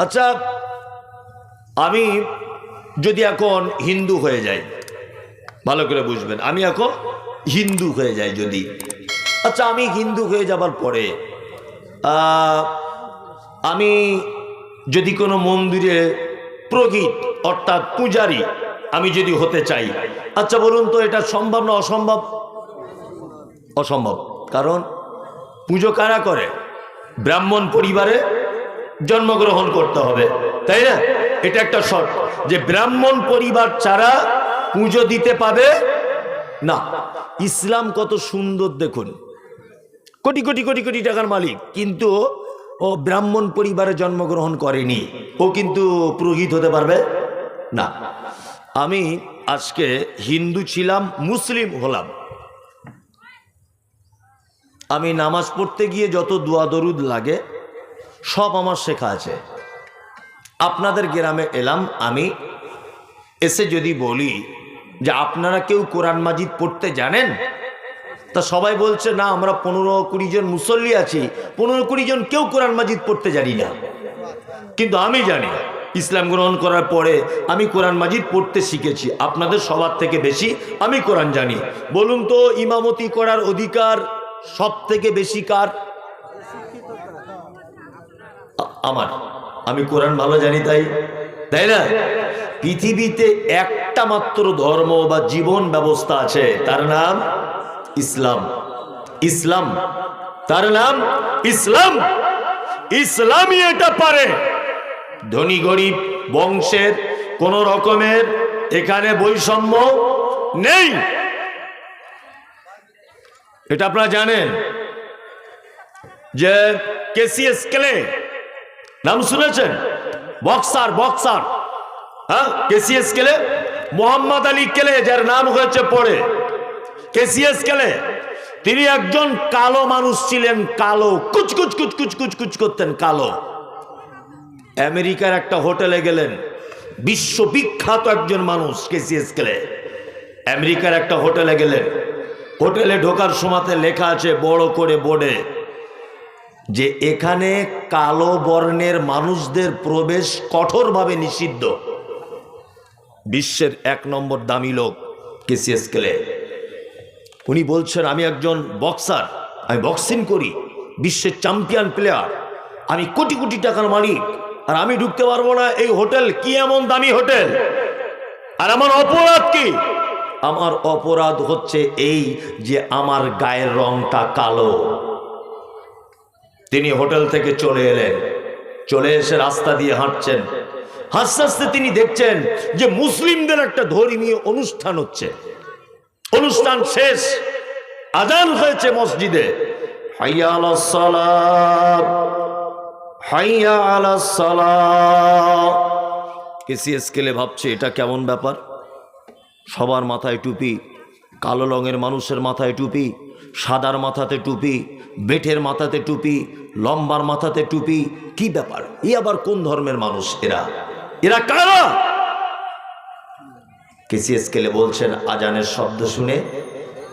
আচ্ছা, আমি যদি এখন হিন্দু হয়ে যাই, ভালো করে বুঝবেন, আমি এখন হিন্দু হয়ে যাই যদি, আচ্ছা আমি হিন্দু হয়ে যাবার পরে আমি যদি কোনো মন্দিরে পুরোহিত অর্থাৎ পূজারী আমি যদি হতে চাই, আচ্ছা বলুন তো এটা সম্ভব না অসম্ভব? অসম্ভব। কারণ পুজো কারা করে? ব্রাহ্মণ পরিবারে জন্মগ্রহণ করতে হবে, তাই না? এটা একটা শর্ত যে ব্রাহ্মণ পরিবার ছাড়া পুজো দিতে পাবে না। ইসলাম কত সুন্দর দেখুন, কোটি কোটি কোটি কোটি টাকার মালিক, কিন্তু ও ব্রাহ্মণ পরিবারে জন্মগ্রহণ করেনি, ও কিন্তু পুরোহিত হতে পারবে না। আমি আজকে হিন্দু ছিলাম, মুসলিম হলাম, আমি নামাজ পড়তে গিয়ে যত দোয়া দরুদ লাগে সব আমার শেখা আছে। আপনাদের গ্রামে এলাম, আমি এসে যদি বলি যে আপনারা কেউ কোরআন মাজিদ পড়তে জানেন, তা সবাই বলছে না, আমরা 15-20 জন মুসল্লি আছি, 15-20 জন কেউ কোরআন মাজিদ পড়তে জানি না। কিন্তু আমি জানি, ইসলাম গ্রহণ করার পরে আমি কোরআন মাজিদ পড়তে শিখেছি। আপনাদের সবার থেকে বেশি আমি কোরআন জানি। বলুন তো ইমামতি করার অধিকার সব থেকে বেশি কার? আমার। আমি কোরআন ভালো জানি, তাই না? পৃথিবীতে একটা মাত্র ধর্ম বা জীবন ব্যবস্থা আছে, তার নাম ইসলাম। ইসলাম, তার নাম ইসলাম। ইসলামই এটা পারে। ধনী গরিব বংশের কোন রকমের এখানে বৈষম্য নেই, এটা আপনারা জানেন। যে কেসিএস ক্লে নাম শুনেছেন? বক্সার, হ্যাঁ, KCS clay, Mohammad Ali clay, যার নাম হয়েছে পড়ে কেসিএস ক্লে। তিনি একজন কালো মানুষ ছিলেন, কালো, কুচকুচ কুচকুচ কুচকুচ করতেন, কালো। আমেরিকার একটা হোটেলে গেলেন, বিশ্ববিখ্যাত একজন মানুষ কেসিএস ক্লে। আমেরিকার একটা হোটেলে গেলেন, হোটেলে ঢোকার সময়তে লেখা আছে বড় করে বোর্ডে যে এখানে কালো বর্ণের মানুষদের প্রবেশ কঠোরভাবে নিষিদ্ধ। বিশ্বের 1 নম্বর দামি লোক কেসিএস ক্লে। উনি বলছেন আমি একজন বক্সার, আমি বক্সিং করি, বিশ্বের চ্যাম্পিয়ন প্লেয়ার, আমি কোটি কোটি টাকার মালিক, আর আমি ঢুকতে পারবো না এই হোটেল? কি এমন দামি হোটেল? আর আমার অপরাধ কি? আমার অপরাধ হচ্ছে এই যে আমার গায়ের রংটা কালো। তিনি হোটেল থেকে চলে এলেন, চলে এসে রাস্তা দিয়ে হাঁটছেন, হাসতে হাসতে তিনি দেখছেন যে মুসলিমদের একটা ধর্মীয় অনুষ্ঠান হচ্ছে। অনুষ্ঠান শেষ, আজান হয়েছে মসজিদে, হাইয়া আলাস সালাত, হাইয়া আলাস সালাত। কেসিএস ক্লে ভাবছে এটা কেমন ব্যাপার? সবার মাথায় টুপি, কালো রঙের মানুষের মাথায় টুপি, সাদার মাথাতে টুপি, বেঠের মাথাতে টুপি, লম্বার মাথাতে টুপি, কি ব্যাপার? এ আবার কোন ধর্মের মানুষ? এরা কারা? কেসিএস ক্লে বলছেন আজানের শব্দ শুনে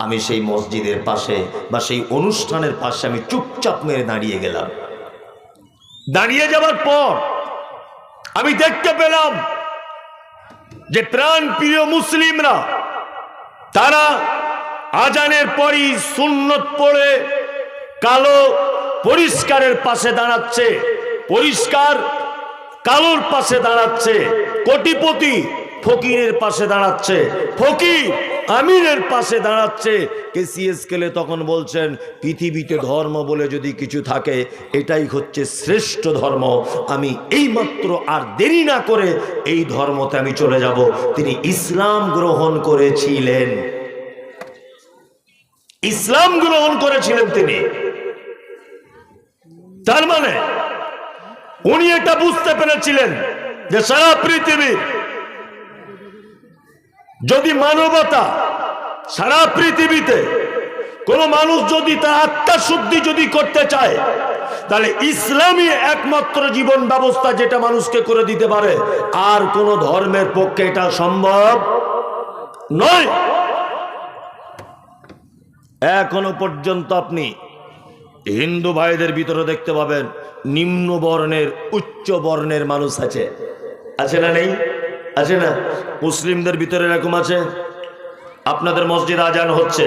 আমি সেই মসজিদের পাশে বা সেই অনুষ্ঠানের পাশে আমি চুপচাপ মেরে দাঁড়িয়ে গেলাম। দাঁড়িয়ে যাবার পর আমি দেখতে পেলাম যে প্রাণ প্রিয় মুসলিমরা তারা আজানের পরই সুন্নত পড়ে কালো পরিষ্কারের পাশে দাঁড়াচ্ছে, পরিষ্কার কালোর পাশে দাঁড়াচ্ছে, কোটিপতি ফকিরের পাশে দাঁড়াচ্ছে, ফকির আমিরের পাশে দাঁড়াচ্ছে। কেসিএস ক্লে তখন বলছেন পৃথিবীতে ধর্ম বলে যদি কিছু থাকে এটাই হচ্ছে শ্রেষ্ঠ ধর্ম। আমি এইমাত্র আর দেরি না করে এই ধর্মতে আমি চলে যাব। তিনি ইসলাম গ্রহণ করেছিলেন, ইসলাম গ্রহণ করেছিলেন তিনি। তার মানে উনি এটা বুঝতে পেরেছিলেন যে সারা পৃথিবীর যদি মানবতা, সারা পৃথিবীতে কোন মানুষ যদি তার আত্মশুদ্ধি যদি করতে চায়, তাহলে ইসলামই একমাত্র জীবন ব্যবস্থা যেটা মানুষকে করে দিতে পারে। আর কোন ধর্মের পক্ষে এটা সম্ভব নয়। এখনো পর্যন্ত আপনি হিন্দু ভাইদের ভিতরে দেখতে পাবেন নিম্ন বর্ণের উচ্চ বর্ণের মানুষ আছে, আছে না নেই? আছে না? মুসলিমদের ভিতরে এরকম আছে। আপনাদের মসজিদ আজান হচ্ছে,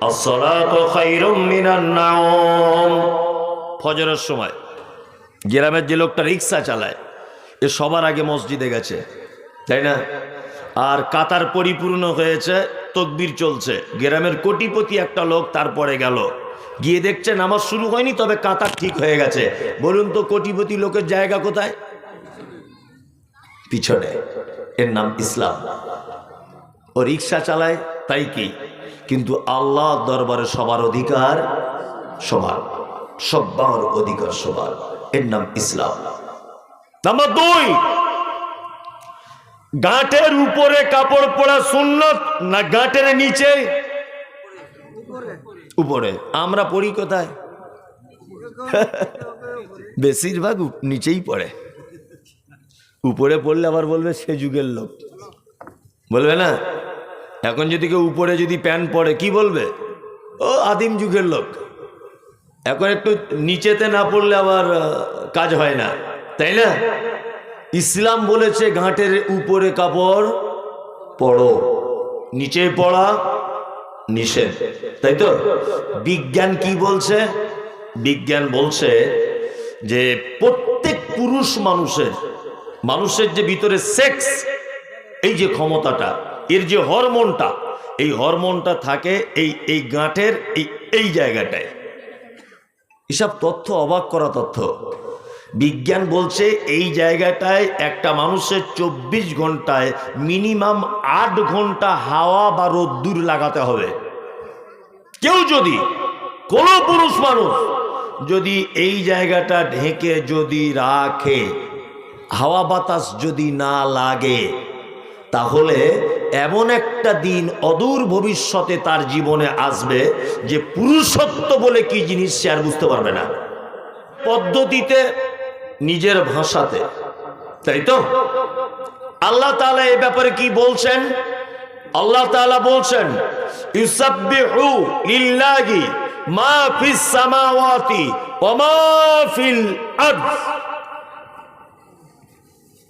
আসসালাতু খায়রুম মিনান নাওম, ফজরের সময়। গ্রামের যে লোকটা রিক্সা চালায় এ সবার আগে মসজিদে গেছে, তাই না? আর কাতার পরিপূর্ণ হয়েছে, তাকবীর চলছে। গ্রামের কোটিপতি একটা লোক তারপরে গেল, গিয়ে দেখছে নামাজ শুরু হয়নি, তবে কাতার ঠিক হয়ে গেছে। বলুন তো কোটিপতি লোকের জায়গা কোথায়? পিছনে। এর নাম ইসলাম। ও রিক্সা চালায় তাই কি, কিন্তু আল্লাহ দরবারে সবার অধিকার সমান, সবার অধিকার সমান। এর নাম ইসলাম। নাম্বার 2, গাঁটের উপরে কাপড় পরা সুন্নত না গাঁটের নিচে? উপরে। আমরা পড়ি কোথায়? বেশিরভাগ নিচেই পড়ে। উপরে পড়লে আবার বলবে সে যুগের লোক, বলবে না? এখন যদি কেউ উপরে যদি প্যান্ট পরে কি বলবে? ও আদিম যুগের লোক। এখন একটু নিচেতে না পড়লে আবার কাজ হয় না, তাই না? ইসলাম বলেছে ঘাটের উপরে কাপড় পরো, নিচে পড়া নিষেধ, তাই তো? বিজ্ঞান কি বলছে? বিজ্ঞান বলছে যে প্রত্যেক পুরুষ মানুষের যে ভিতরে সেক্স, এই যে ক্ষমতাটা, এর যে হরমোনটা, এই হরমোনটা থাকে এই গাঁটের এই জায়গাটায়। এসব তথ্য অবাক করা তথ্য। বিজ্ঞান বলছে এই জায়গাটায় একটা মানুষের 24 ঘন্টায় মিনিমাম 8 ঘন্টা হাওয়া বা রোদ্দুর লাগাতে হবে। কেউ যদি, কোনো পুরুষ মানুষ যদি এই জায়গাটা ঢেকে যদি রাখে, হাওয়া বাতাস যদি না লাগে, তাহলে এমন একটা দিন অদূর ভবিষ্যতে তার জীবনে আসবে যে পুরুষত্ব বলে কি জিনিস সে আর বুঝতে পারবে না। পদ্ধতিতে, নিজের ভাষাতে, তাই তো? আল্লাহ তাআলা এই ব্যাপারে কি বলছেন? আল্লাহ তাআলা বলছেন ইউসাব্বিহু লিল্লাহি মা ফিস সামাওয়াতি ওয়া মা ফিল আরদ।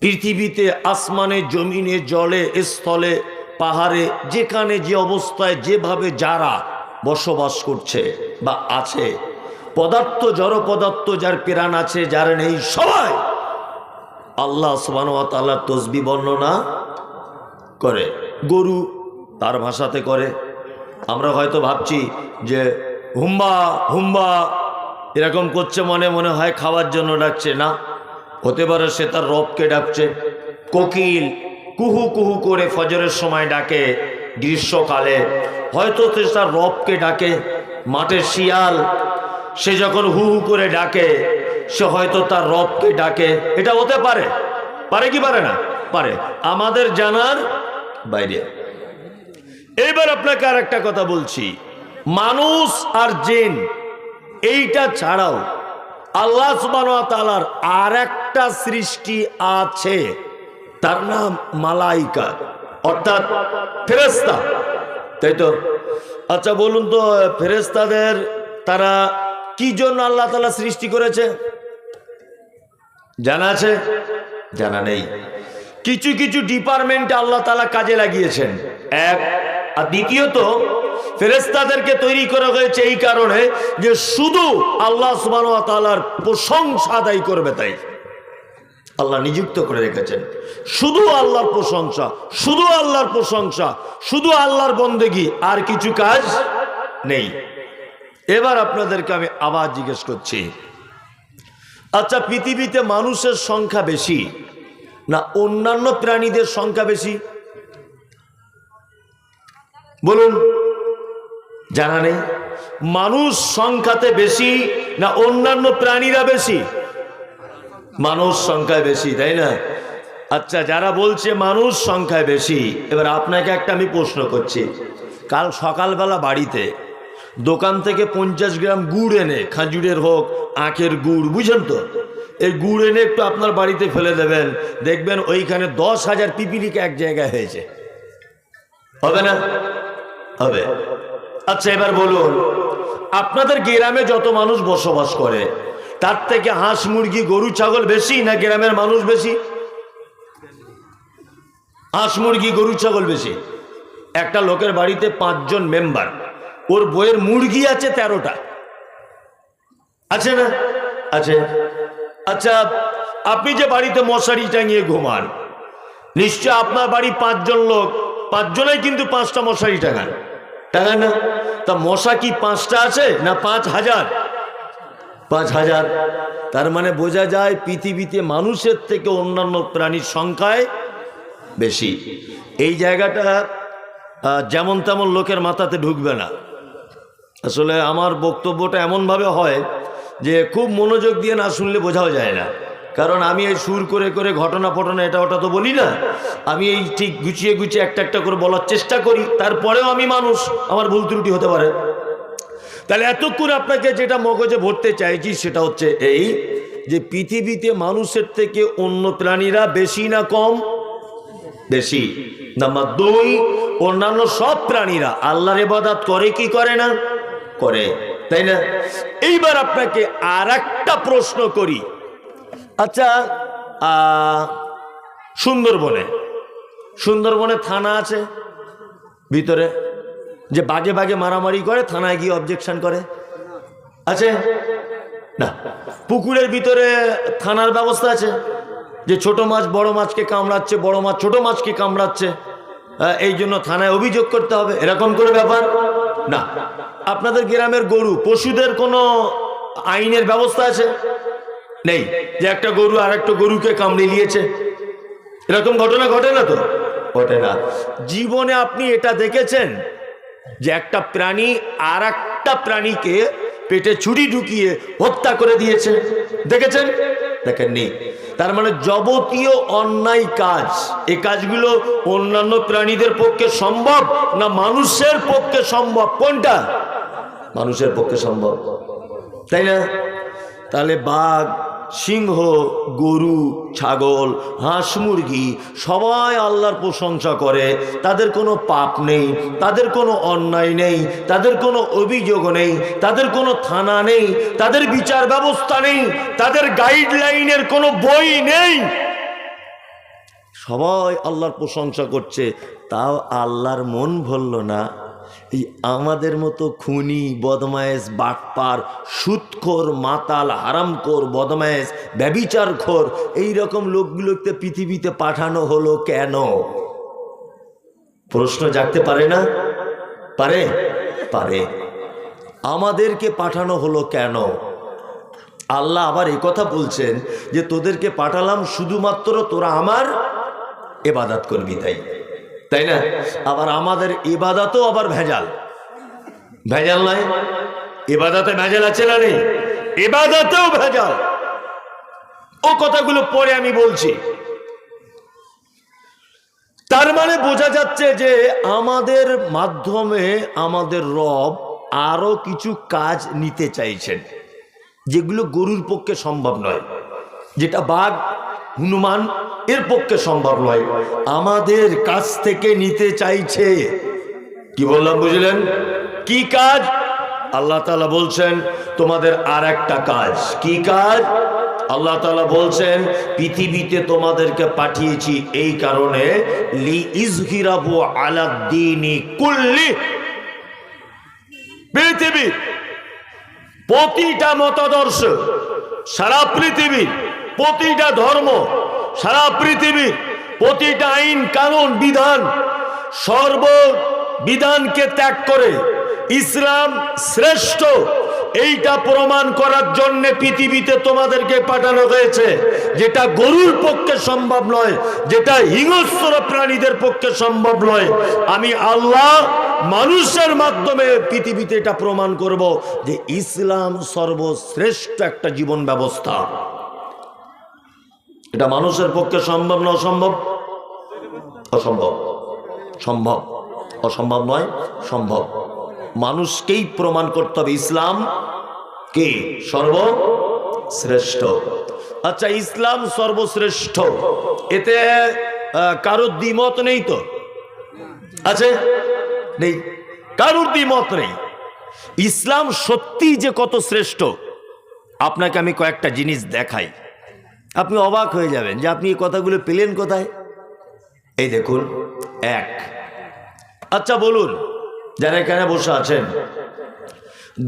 পৃথিবীতে, আসমানে, জমিনে, জলে, স্থলে, পাহাড়ে, যেখানে যে অবস্থায় যেভাবে যারা বসবাস করছে বা আছে, পদার্থ, জড় পদার্থ, যার প্রাণ আছে যার নেই, সবাই আল্লাহ সুবহানাহু ওয়া তাআলার তাসবিহ বর্ণনা করে। গরু তার ভাষাতে করে। আমরা হয়তো ভাবছি যে হুম্বা হুম্বা এরকম করছে, মনে হয় খাওয়ার জন্য ডাকছে, না, হতে পারে সে তার রবকে ডাকছে। কোকিল কুহু কুহু করে ফজরের সময় ডাকে গ্রীষ্মকালে, হয়তো সে তার রবকে ডাকে। মাঠের শিয়াল সে যখন হু হু করে ডাকে, সে হয়তো তার রবকে ডাকে। এটা হতে পারে, পারে কি পারে না? পারে, আমাদের জানার বাইরে। এইবার আপনাকে আর একটা কথা বলছি, মানুষ আর জিন এইটা ছাড়াও আল্লাহ সুবহানাহু ওয়া তাআলার আর একটা সৃষ্টি আছে, তার নাম মালাইকা, অর্থাৎ ফেরেশতা, তাই তো? আচ্ছা বলুন তো, ফেরেশতাদের তারা কি জন্য আল্লাহ তাআলা সৃষ্টি করেছে? জানা আছে? জানা নেই। কিছু কিছু ডিপার্টমেন্টে আল্লাহ তাআলা কাজে লাগিয়েছেন, এক। আর দ্বিতীয়ত, ফেরেশতাদেরকে তৈরি করা হয়েছে এই কারণে যে শুধু আল্লাহ সুবহানাহু ওয়া তাআলার প্রশংসা আদায় করবে, তাই আল্লাহ নিযুক্ত করে রেখেছেন। শুধু আল্লাহর প্রশংসা, শুধু আল্লাহর প্রশংসা, শুধু আল্লাহর বন্দেগী, আর কিছু কাজ নেই। এবার আপনাদেরকে আমি আবার জিজ্ঞেস করছি, আচ্ছা পৃথিবীতে মানুষের সংখ্যা বেশি না অন্যান্য প্রাণীদের সংখ্যা বেশি? বলুন, জানা নেই? মানুষ সংখ্যাতে বেশি না অন্যান্য প্রাণীরা বেশি? মানুষ সংখ্যায় বেশি, তাই না? আচ্ছা, যারা বলছে মানুষ সংখ্যায় বেশি, এবার আপনাকে একটা আমি প্রশ্ন করছি। কাল সকালবেলা বাড়িতে দোকান থেকে 50 গ্রাম গুড় এনে, খাজুরের হোক, আখের গুড়, বুঝেন তো, এই গুড় এনে একটু আপনার বাড়িতে ফেলে দেবেন, দেখবেন ওইখানে 10,000 পিপিলিকা এক জায়গায় হয়েছে, হবে না? হবে। আচ্ছা এবার বলুন, আপনাদের গ্রামে যত মানুষ বসবাস করে, তার থেকে হাঁস মুরগি গরু ছাগল বেশি না গ্রামের মানুষ বেশি? হাঁস মুরগি গরু ছাগল বেশি। একটা লোকের বাড়িতে 5 জন মেম্বার, ওর বইয়ের মুরগি আছে 13টা, আছে না? আছে। আচ্ছা, আপনি যে বাড়িতে মশারি টাঙিয়ে ঘুমান, নিশ্চয় আপনার বাড়ি 5 জন লোক, 5 জনেই কিন্তু 5টা মশারি টাঙান, টাঙান না? তা মশা কি 5টা আছে না 5,000? 5,000। তার মানে বোঝা যায় পৃথিবীতে মানুষের থেকে অন্যান্য প্রাণীর সংখ্যায় বেশি। এই জায়গাটা যেমন তেমন লোকের মাথাতে ঢুকবে না। আসলে আমার বক্তব্যটা এমনভাবে হয় যে খুব মনোযোগ দিয়ে না শুনলে বোঝাও যায় না, কারণ আমি এই সুর করে করে ঘটনা ফটনা এটা ওটা তো বলি না, আমি এই ঠিক গুছিয়ে গুছিয়ে একটা একটা করে বলার চেষ্টা করি। তারপরেও আমি মানুষ, আমার ভুল ত্রুটি হতে পারে। তাহলে এতক্ষণ আপনাকে যেটা মগজে ভরতে চাইছি সেটা হচ্ছে এই যে পৃথিবীতে মানুষের থেকে অন্য প্রাণীরা বেশি না কম? বেশি। নাম্বার 2, অন্যান্য সব প্রাণীরা আল্লাহর ইবাদত করে কি করে না? করে, তাই না? এইবার আপনাকে আর একটা প্রশ্ন করি। আচ্ছা, সুন্দরবনে থানা আছে ভিতরে, যে বাগে বাগে মারামারি করে থানায় গিয়ে অবজেকশন করে, আছে না? পুকুরের ভিতরে থানার ব্যবস্থা আছে, যে ছোট মাছ বড় মাছকে কামড়াচ্ছে, বড় মাছ ছোট মাছকে কামড়াচ্ছে, এই জন্য থানায় অভিযোগ করতে হবে, এরকম করে ব্যাপার না। আপনাদের গ্রামের গরু পশুদের কোনো আইনের ব্যবস্থা আছে? নেই, যে একটা গরু আর একটা গরুকে কামড়ে নিয়েছে, এরকম ঘটনা ঘটে না তো? ঘটে না। জীবনে আপনি এটা দেখেছেন যে একটা প্রাণী আর একটা প্রাণীকে পেটে ছুরি ঢুকিয়ে হত্যা করে দিয়েছে? দেখেছেন? দেখেননি। তার মানে যাবতীয় অন্যায় কাজ, এই কাজগুলো অন্যান্য প্রাণীদের পক্ষে সম্ভব না মানুষের পক্ষে সম্ভব? কোনটা? মানুষের পক্ষে সম্ভব, তাই না? তাহলে বাঘ, সিংহ, গরু, ছাগল, হাঁস, মুরগি সবাই আল্লাহর প্রশংসা করে, তাদের কোনো পাপ নেই, তাদের কোনো অন্যায় নেই, তাদের কোনো অভিযোগ নেই, তাদের কোনো থানা নেই, তাদের বিচার ব্যবস্থা নেই, তাদের গাইডলাইনের কোনো বই নেই, সবাই আল্লাহর প্রশংসা করছে। তাও আল্লাহর মন ভরল না এই আমাদের মতো খুনি, বদমায়েশ, বাটপার, সুদখোর, মাতাল, হারামখোর, বদমায়েশ, ব্যভিচারখোর এইরকম লোকগুলোকে পৃথিবীতে পাঠানো হলো কেন? প্রশ্ন জাগতে পারে না? পারে? পারে। আমাদেরকে পাঠানো হলো কেন? আল্লাহ আবার এই কথা বলছেন যে তোদেরকে পাঠালাম শুধুমাত্র তোরা আমার ইবাদত করবি, তাই না? আবার আমাদের ইবাদতও আবার ভেজাল, ভেজাল নয়? ইবাদতে ভেজাল আছে না নেই? ইবাদতেও ভেজাল। ও কথাগুলো পরে আমি বলছি। তার মানে বোঝা যাচ্ছে যে আমাদের মাধ্যমে আমাদের রব আরো কিছু কাজ নিতে চাইছেন, যেগুলো গরুর পক্ষে সম্ভব নয়, যেটা বাঘ, হনুমান এর পক্ষে সম্ভব নয়, আমাদের কাছ থেকে নিতে চাইছে। কি বললাম বুঝলেন? কি কাজ? আল্লাহ তাআলা বলছেন তোমাদের আর একটা কাজ। কি কাজ? আল্লাহ তাআলা বলছেন পৃথিবীতে তোমাদেরকে পাঠিয়েছি এই কারণে, লি ইজহিরাবু আলাদ্দীনি কুল্লি, পৃথিবীর প্রতিটা মতাদর্শ, সারা পৃথিবীর প্রতিটা ধর্ম, সারা পৃথিবীর প্রতিটা আইন কানুন বিধান, সর্ব বিধানকে ত্যাগ করে ইসলাম শ্রেষ্ঠ, এইটা প্রমাণ করার জন্য পৃথিবীতে তোমাদেরকে পাঠানো হয়েছে। যেটা গরুর পক্ষে সম্ভব নয়, যেটা হিংস্র প্রাণীদের পক্ষে সম্ভব নয়, আমি আল্লাহ মানুষের মাধ্যমে পৃথিবীতে এটা প্রমাণ করব যে ইসলাম সর্বশ্রেষ্ঠ একটা জীবন ব্যবস্থা। এটা মানুষের পক্ষে সম্ভব না অসম্ভব? অসম্ভব। সম্ভব, অসম্ভব নয়, সম্ভব। মানুষকেই প্রমাণ করতে হবে ইসলাম কে সর্বশ্রেষ্ঠ। আচ্ছা, ইসলাম সর্বশ্রেষ্ঠ, এতে কারোর দ্বিমত নেই তো? আছে? নেই, কারোর দ্বিমত নেই। ইসলাম সত্যি যে কত শ্রেষ্ঠ আপনাকে আমি কয়েকটা জিনিস দেখাই, আপনি অবাক হয়ে যাবেন যে আপনি এই কথাগুলো পেলেন কোথায়। এই দেখুন, এক, আচ্ছা বলুন যারা এখানে বসে আছেন,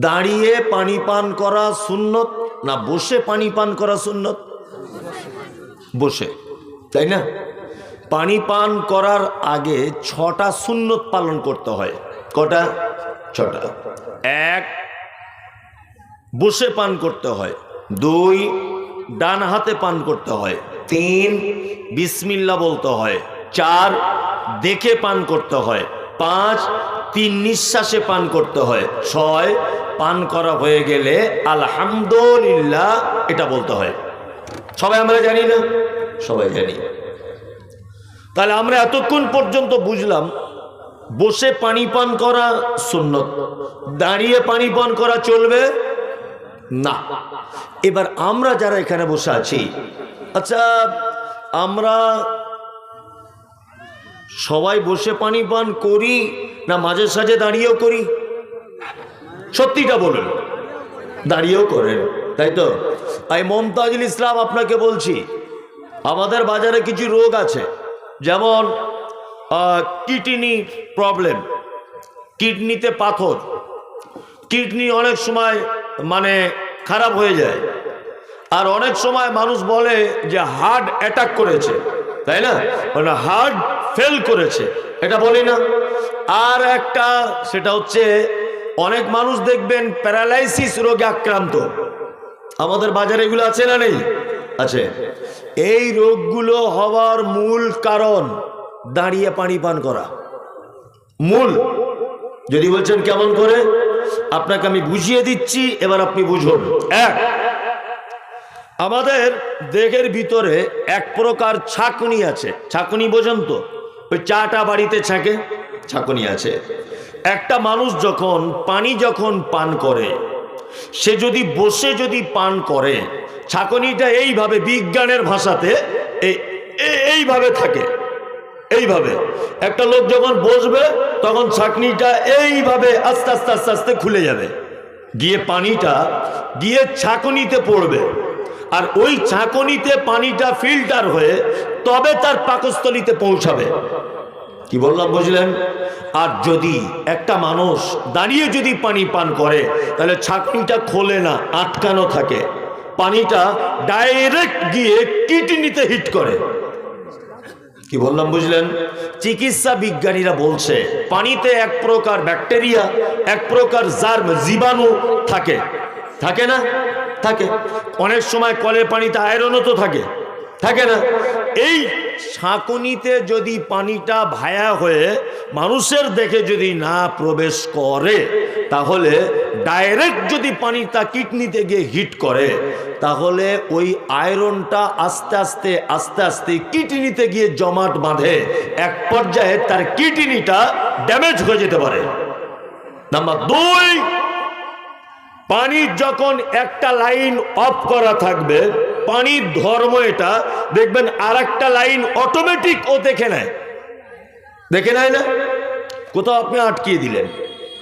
দাঁড়িয়ে পানি পান করা সুন্নত না বসে পানি পান করা সুন্নত? বসে, তাই না? পানি পান করার আগে 6টা সুন্নত পালন করতে হয়। কটা? 6টা। 1, বসে পান করতে হয়। 2, ডান হাতে পান করতে হয়। 3, বিসমিল্লাহ বলতে হয়। 4, দেখে পান করতে হয়। 5, 3 নিঃশ্বাসে পান করতে হয়। 6, পান করা হয়ে গেলে আলহামদুলিল্লাহ এটা বলতে হয়। সবাই আমরা জানি না? সবাই জানি। তাহলে আমরা এতক্ষণ পর্যন্ত বুঝলাম বসে পানি পান করা সুন্নত, দাঁড়িয়ে পানি পান করা চলবে না। এবার আমরা যারা এখানে বসে আছি, আচ্ছা আমরা সবাই বসে পানি পান করি না মাঝে সাঝে দাঁড়িয়েও করি? সত্যিটা বলুন। দাঁড়িয়েও করেন, তাই তো? এই মমতাজুল ইসলাম আপনাকে বলছি, আমাদের বাজারে কিছু রোগ আছে, যেমন কিডনি প্রবলেম, কিডনিতে পাথর, কিডনি অনেক সময় মানে খারাপ হয়ে যায়। আর অনেক সময় মানুষ বলে যে হার্ট অ্যাটাক করেছে, তাই না? মানে হার্ট ফেল করেছে, এটা বলি না? আর একটা, সেটা হচ্ছে অনেক মানুষ দেখবেন প্যারালাইসিস রোগে আক্রান্ত। আমাদের বাজারে এগুলো আছে না নেই? আছে। এই রোগগুলো হওয়ার মূল কারণ দাঁড়িয়ে পানি পান করা। মূল। যদি বলছেন কেমন করে, আপনাকে আমি বুঝিয়ে দিচ্ছি, এবার আপনি বুঝুন। 1, আমাদের দেহের ভিতরে এক প্রকার ছাঁকনি আছে। ছাঁকনি বোঝেন তো? ওই চাটা বাড়িতে ছাঁকে, ছাঁকনি আছে। একটা মানুষ যখন পান করে, সে যদি বসে পান করে, ছাঁকনিটা এইভাবে, বিজ্ঞানের ভাষাতে এইভাবে থাকে, এইভাবে। একটা লোক যখন বসবে তখন ছাঁকনিটা এইভাবে আস্তে আস্তে আস্তে আস্তে খুলে যাবে, গিয়ে পানিটা গিয়ে ছাঁকনিতে পড়বে। আর ওই ছাঁকনিতে পানিটা ফিল্টার হয়ে তবে তার পাকস্থলিতে পৌঁছাবে। কি বললাম বুঝলেন? আর যদি একটা মানুষ দাঁড়িয়ে পানি পান করে, তাহলে ছাঁকনিটা খোলে না, আটকানো থাকে, পানিটা ডাইরেক্ট গিয়ে কিডনিতে হিট করে। কি বললাম বুঝলেন? চিকিৎসা বিজ্ঞানীরা বলছে পানিতে এক প্রকার ব্যাকটেরিয়া, এক প্রকার জার্ম, জীবাণু থাকে। থাকে না? থাকে। অনেক সময় কলের পানিতে আয়রনও তো থাকে, থাকে না? এই ছাঁকনিতে যদি পানিটা ভায়া হয়ে মানুষের দেখে না প্রবেশ করে, তাহলে ডাইরেক্ট যদি পানিটা কিডনিতে গিয়ে হিট করে, তাহলে ওই আয়রনটা আস্তে আস্তে আস্তে আস্তে কিডনিতে গিয়ে জমাট বাঁধে। এক পর্যায়ে তার কিডনিটা ড্যামেজ হয়ে যেতে পারে। নাম্বার 2, পানির যখন একটা লাইন অফ করা থাকবে, পানির ধর্ম এটা, দেখবেন আর একটা লাইন অটোমেটিক ও দেখে নেয়। দেখে নেয় না? কোথাও আপনি আটকিয়ে দিলেন,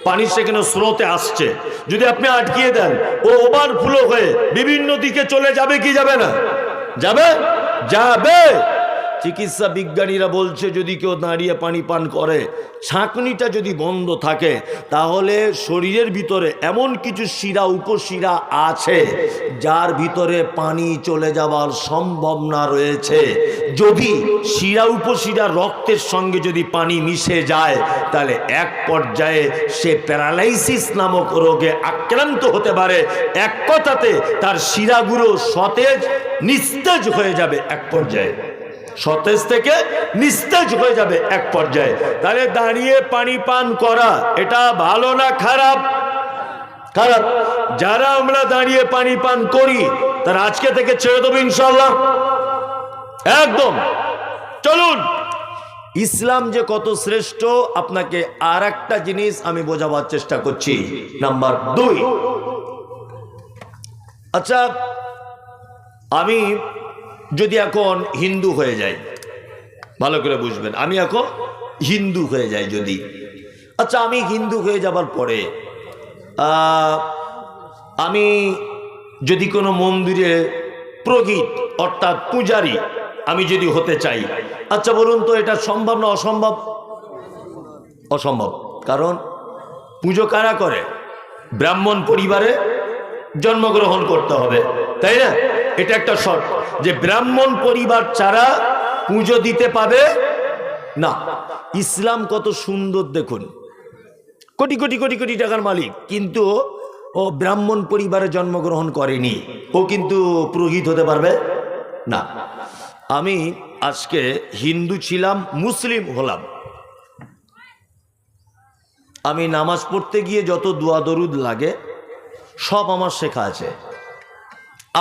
পানি সেখানে স্রোতে আসছে, যদি আপনি আটকিয়ে দেন, ও ওভারফ্লো হয়ে বিভিন্ন দিকে চলে যাবে কি যাবে না? যাবে, যাবে। চিকিৎসা বিজ্ঞানীরা বলছে যদি কেউ দাঁড়িয়ে পানি পান করে, ছাঁকনিটা যদি বন্ধ থাকে, তাহলে শরীরের ভিতরে এমন কিছু শিরা, উপশিরা আছে যার ভিতরে পানি চলে যাওয়ার সম্ভাবনা রয়েছে। যদি শিরা উপশিরা রক্তের সঙ্গে পানি মিশে যায়, তাহলে এক পর্যায়ে সে প্যারালাইসিস নামক রোগে আক্রান্ত হতে পারে। এক কথাতে তার শিরাগুলো সতেজ নিস্তেজ হয়ে যাবে এক পর্যায়ে, সতেজ থেকে নিস্তেজ হয়ে যাবে এক পর্যায়ে। তাহলে দাঁড়িয়ে পানি পান করা এটা ভালো না খারাপ? খারাপ। যারা আমরা দাঁড়িয়ে পানি পান করি তারা আজকে থেকে ছেড়ে দেবো ইনশাআল্লাহ, একদম। চলুন, ইসলাম যে কত শ্রেষ্ঠ আপনাকে আর একটা জিনিস আমি বোঝাবার চেষ্টা করছি। নাম্বার 2, আচ্ছা আমি যদি এখন হিন্দু হয়ে যাই, ভালো করে বুঝবেন, আমি এখন হিন্দু হয়ে যাই যদি, আচ্ছা আমি হিন্দু হয়ে যাবার পরে আমি যদি কোনো মন্দিরে পুরোহিত অর্থাৎ পূজারী আমি যদি হতে চাই, আচ্ছা বলুন তো এটা সম্ভব না অসম্ভব? অসম্ভব। কারণ পুজো কারা করে? ব্রাহ্মণ পরিবারে জন্মগ্রহণ করতে হবে, তাই না? এটা একটা শর্ত যে ব্রাহ্মণ পরিবার ছাড়া পুজো দিতে পাবে না। ইসলাম কত সুন্দর দেখুন, কোটি কোটি কোটি কোটি টাকার মালিক, কিন্তু ও ব্রাহ্মণ পরিবারে জন্মগ্রহণ করেনি, ও কিন্তু পুরোহিত হতে পারবে না। আমি আজকে হিন্দু ছিলাম, মুসলিম হলাম, আমি নামাজ পড়তে গিয়ে যত দোয়া দরুদ লাগে সব আমার শেখা আছে।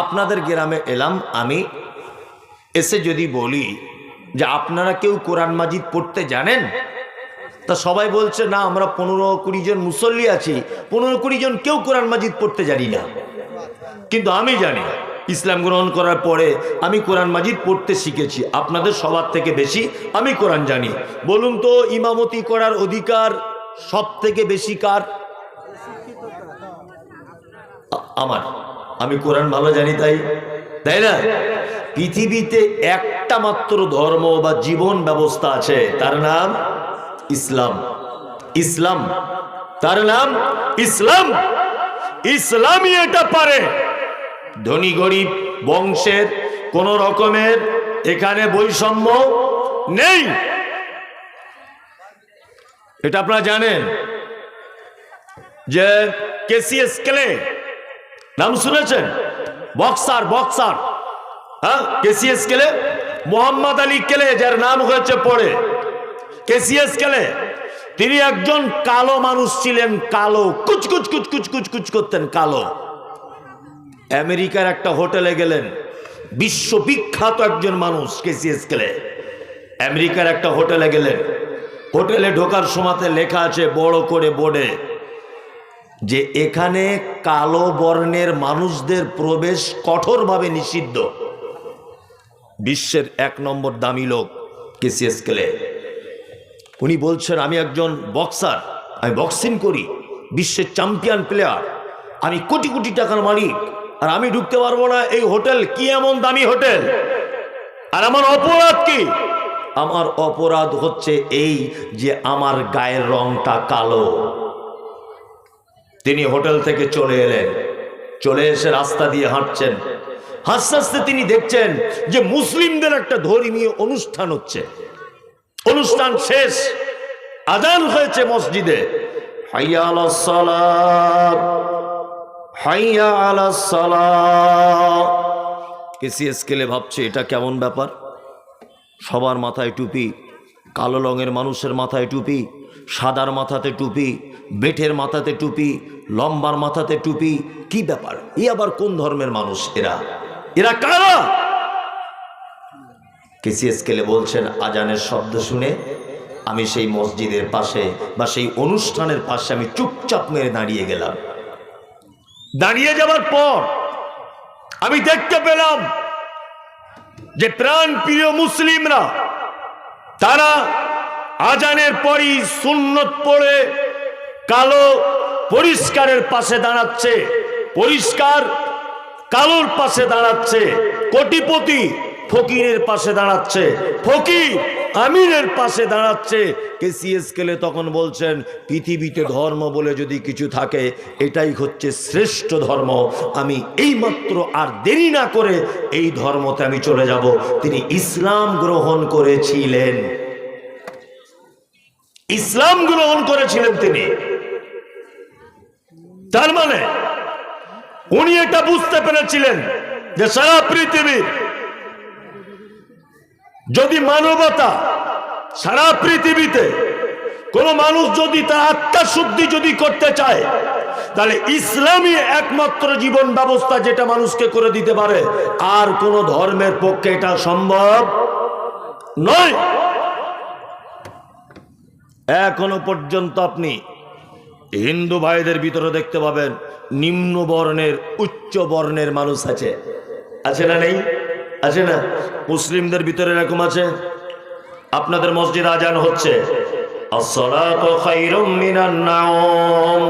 আপনাদের গ্রামে এলাম, আমি এসে যদি বলি যে আপনারা কেউ কোরআন মাজিদ পড়তে জানেন, তা সবাই বলছে না, আমরা 15-20 জন মুসল্লি আছি, 15-20 জন কেউ কোরআন মাজিদ পড়তে জানি না। কিন্তু আমি জানি, ইসলাম গ্রহণ করার পরে আমি কোরআন মাজিদ পড়তে শিখেছি। আপনাদের সবার থেকে বেশি আমি কোরআন জানি। বলুন তো ইমামতি করার অধিকার সব থেকে বেশি কার? আমার। আমি কোরআন ভালো জানি, তাই না? পৃথিবীতে একটা মাত্র ধর্ম বা জীবন ব্যবস্থা আছে, তার নাম ইসলাম। ইসলাম, তার নাম ইসলাম। ইসলামই এটা পারে। ধনী গরিব বংশের কোন রকমের এখানে বৈষম্য নেই, এটা আপনারা জানেন। যে কেসিএস ক্লে নাম শুনেছেন? বক্সার, হ্যাঁ, KCS clay, Mohammad Ali clay, যার নাম হয়েছে পড়ে কেসিএস ক্লে। তিনি একজন কালো মানুষ ছিলেন, কালো, কুচকুচ কুচকুচ কুচকুচ করতেন, কালো। আমেরিকার একটা হোটেলে গেলেন, বিশ্ববিখ্যাত একজন মানুষ কেসিএস ক্লে। আমেরিকার একটা হোটেলে গেলেন, হোটেলে ঢোকার সময়তে লেখা আছে বড় করে বোর্ডে যে এখানে কালো বর্ণের মানুষদের প্রবেশ কঠোরভাবে নিষিদ্ধ। বিশ্বের 1 নম্বর দামি লোক কেসিএস ক্লে। উনি বলছেন আমি একজন বক্সার, আমি বক্সিং করি, বিশ্বের চ্যাম্পিয়ন প্লেয়ার, আমি কোটি কোটি টাকার মালিক, আর আমি ঢুকতে পারবো না এই হোটেল? কি এমন দামি হোটেল? আর আমার অপরাধ কি? আমার অপরাধ হচ্ছে এই যে আমার গায়ের রংটা কালো। তিনি হোটেল থেকে চলে এলেন, চলে এসে রাস্তা দিয়ে হাঁটছেন, হাসতে হাসতে তিনি দেখছেন যে মুসলিমদের একটা ধর্মীয় অনুষ্ঠান হচ্ছে। অনুষ্ঠান শেষ, আজান হয়েছে মসজিদে, হাইয়া আলাস সালাত, হাইয়া আলাস সালাত। কেসিএস ক্লে ভাবছে এটা কেমন ব্যাপার? সবার মাথায় টুপি, কালো রঙের মানুষের মাথায় টুপি, সাদার মাথাতে টুপি, বেঠের মাথাতে টুপি, লম্বার মাথাতে টুপি, কি ব্যাপার? এ আবার কোন ধর্মের মানুষ? এরা কারা? কেসিএস ক্লে বলছেন আজানের শব্দ শুনে আমি সেই মসজিদের পাশে বা সেই অনুষ্ঠানের পাশে আমি চুপচাপ মেরে দাঁড়িয়ে গেলাম। দাঁড়িয়ে যাবার পর আমি দেখতে পেলাম যে প্রাণ প্রিয় মুসলিমরা তারা আজানের পরই সুন্নত পড়ে কালো পরিষ্কারের পাশে দাঁড়াচ্ছে, পরিষ্কার কালোর পাশে দাঁড়াচ্ছে, কোটিপতি ফকিরের পাশে দাঁড়াচ্ছে, ফকির আমিরের পাশে দাঁড়াচ্ছে। কেসিএস ক্লে তখন বলছেন পৃথিবীতে ধর্ম বলে যদি কিছু থাকে এটাই হচ্ছে শ্রেষ্ঠ ধর্ম। আমি এইমাত্র আর দেরি না করে এই ধর্মতে আমি চলে যাব। তিনি ইসলাম গ্রহণ করেছিলেন, ইসলাম গ্রহণ করেছিলেন তিনি। তার মানে উনি এটা বুঝতে পেরেছিলেন যে সারা পৃথিবীর যদি মানবতা, সারা পৃথিবীতে কোন মানুষ যদি তার আত্মশুদ্ধি যদি করতে চায় তাহলে ইসলামই একমাত্র জীবন ব্যবস্থা যেটা মানুষকে করে দিতে পারে। আর কোন ধর্মের পক্ষে এটা সম্ভব নয়। এখনো পর্যন্ত আপনি হিন্দু ভাইদের ভিতরে দেখতে পাবেন নিম্ন বর্ণের উচ্চ বর্ণের মানুষ আছে, আছে না? নেই? আছে না? মুসলিমদের ভিতরে এরকম আছে। আপনাদের মসজিদ আজান হচ্ছে, আসসালাতু খায়রুম মিনান নাওম,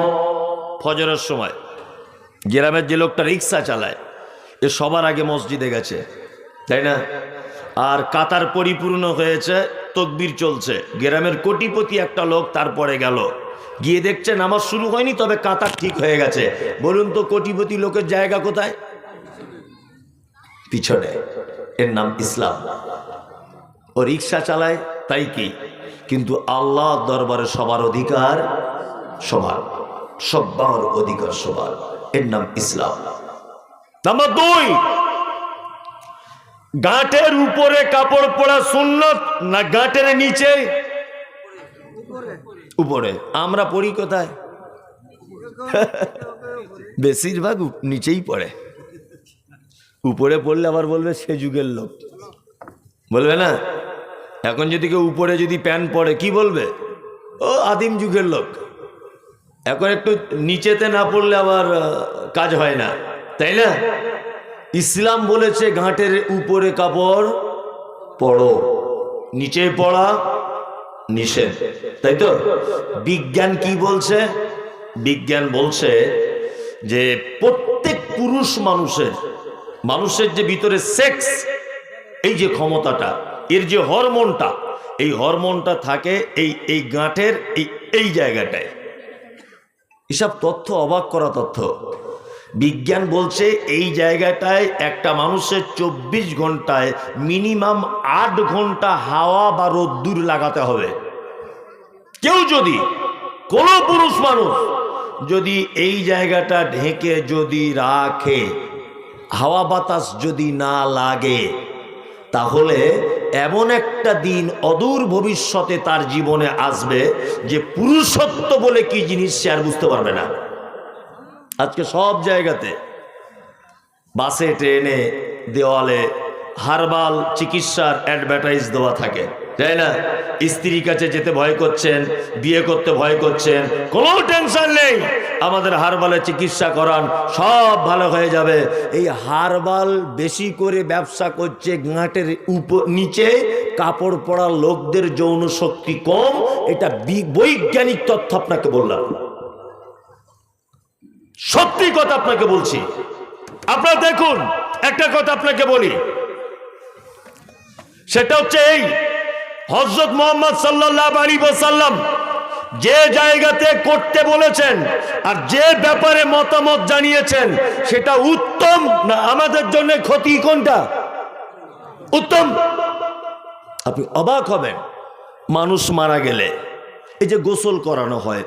ফজরের সময় গ্রামের যে লোকটা রিক্সা চালায় এ সবার আগে মসজিদে গেছে, তাই না? আর কাতার পরিপূর্ণ হয়েছে, তকবীর চলছে, গ্রামের কোটিপতি একটা লোক তারপরে গেল, গিয়ে দেখছে নামাজ শুরু হয়নি, তবে কাতার ঠিক হয়ে গেছে। বলুন তো কোটিপতি লোকের জায়গা কোথায়? পিছনে। এর নাম ইসলাম। ও রিক্সা চালায় তাই কি, কিন্তু আল্লাহ দরবারে সবার অধিকার সমান, সবার অধিকার সমান। এর নাম ইসলাম। নাম্বার 2, গাঁটের উপরে কাপড় পরা সুন্নত না গাঁটের নিচে? উপরে। আমরা পড়ি কোথায়? বেশিরভাগ নিচেই পড়ে। উপরে পড়লে আবার বলবে সে যুগের লোক, বলবে না? এখন যদি কেউ উপরে যদি প্যান্ট পরে কি বলবে? ও আদিম যুগের লোক। এখন একটু নিচেতে না পড়লে আবার কাজ হয় না, তাই না? ইসলাম বলেছে ঘাটের উপরে কাপড় পরো, নিচে পড়া নিষেধ, তাই তো? বিজ্ঞান কি বলছে? বিজ্ঞান বলছে যে প্রত্যেক পুরুষ মানুষের যে ভিতরে সেক্স, এই যে ক্ষমতাটা, এর যে হরমোনটা, এই হরমোনটা থাকে এই গাঁটের এই জায়গাটায়। এসব তথ্য অবাক করা তথ্য। বিজ্ঞান বলছে এই জায়গাটায় একটা মানুষের 24 ঘন্টায় মিনিমাম 8 ঘন্টা হাওয়া বা রোদ্দুর লাগাতে হবে। কেউ যদি, কোনো পুরুষ মানুষ যদি এই জায়গাটা ঢেকে যদি রাখে, হাওয়া বাতাস যদি না লাগে, তাহলে এমন একটা দিন অদূর ভবিষ্যতে তার জীবনে আসবে যে পুরুষত্ব বলে কি জিনিস সে আর বুঝতে পারবে না। আজকে সব জায়গাতে, বাসে, ট্রেনে, দেওয়ালে হার্বাল চিকিৎসার অ্যাডভার্টাইজ দেওয়া থাকে, তাই না? স্ত্রীর কাছে যেতে ভয় করছেন, বিয়ে করতে ভয় করছেন, কোনো টেনশন নেই, আমাদের হার্বালের চিকিৎসা করান, সব ভালো হয়ে যাবে। এই হার্বাল বেশি করে ব্যবসা করছে গাঁটের নিচে কাপড় পরা লোকদের যৌন শক্তি কম। এটা বৈজ্ঞানিক তথ্য আপনাকে বললাম, সত্যি কথা আপনাকে বলছি। আপনারা দেখুন, একটা কথা আপনাকে বলি, সেটা হচ্ছে এই হযরত মুহাম্মদ সাল্লাল্লাহু আলাইহি ওয়াসাল্লাম যে জায়গাতে করতে বলেছেন আর যে ব্যাপারে মতামত জানিয়েছেন, সেটা উত্তম না আমাদের জন্য ক্ষতি? কোনটা উত্তম? আপনি অবাক হবেন, মানুষ মারা গেলে এই যে গোসল করানো হয়,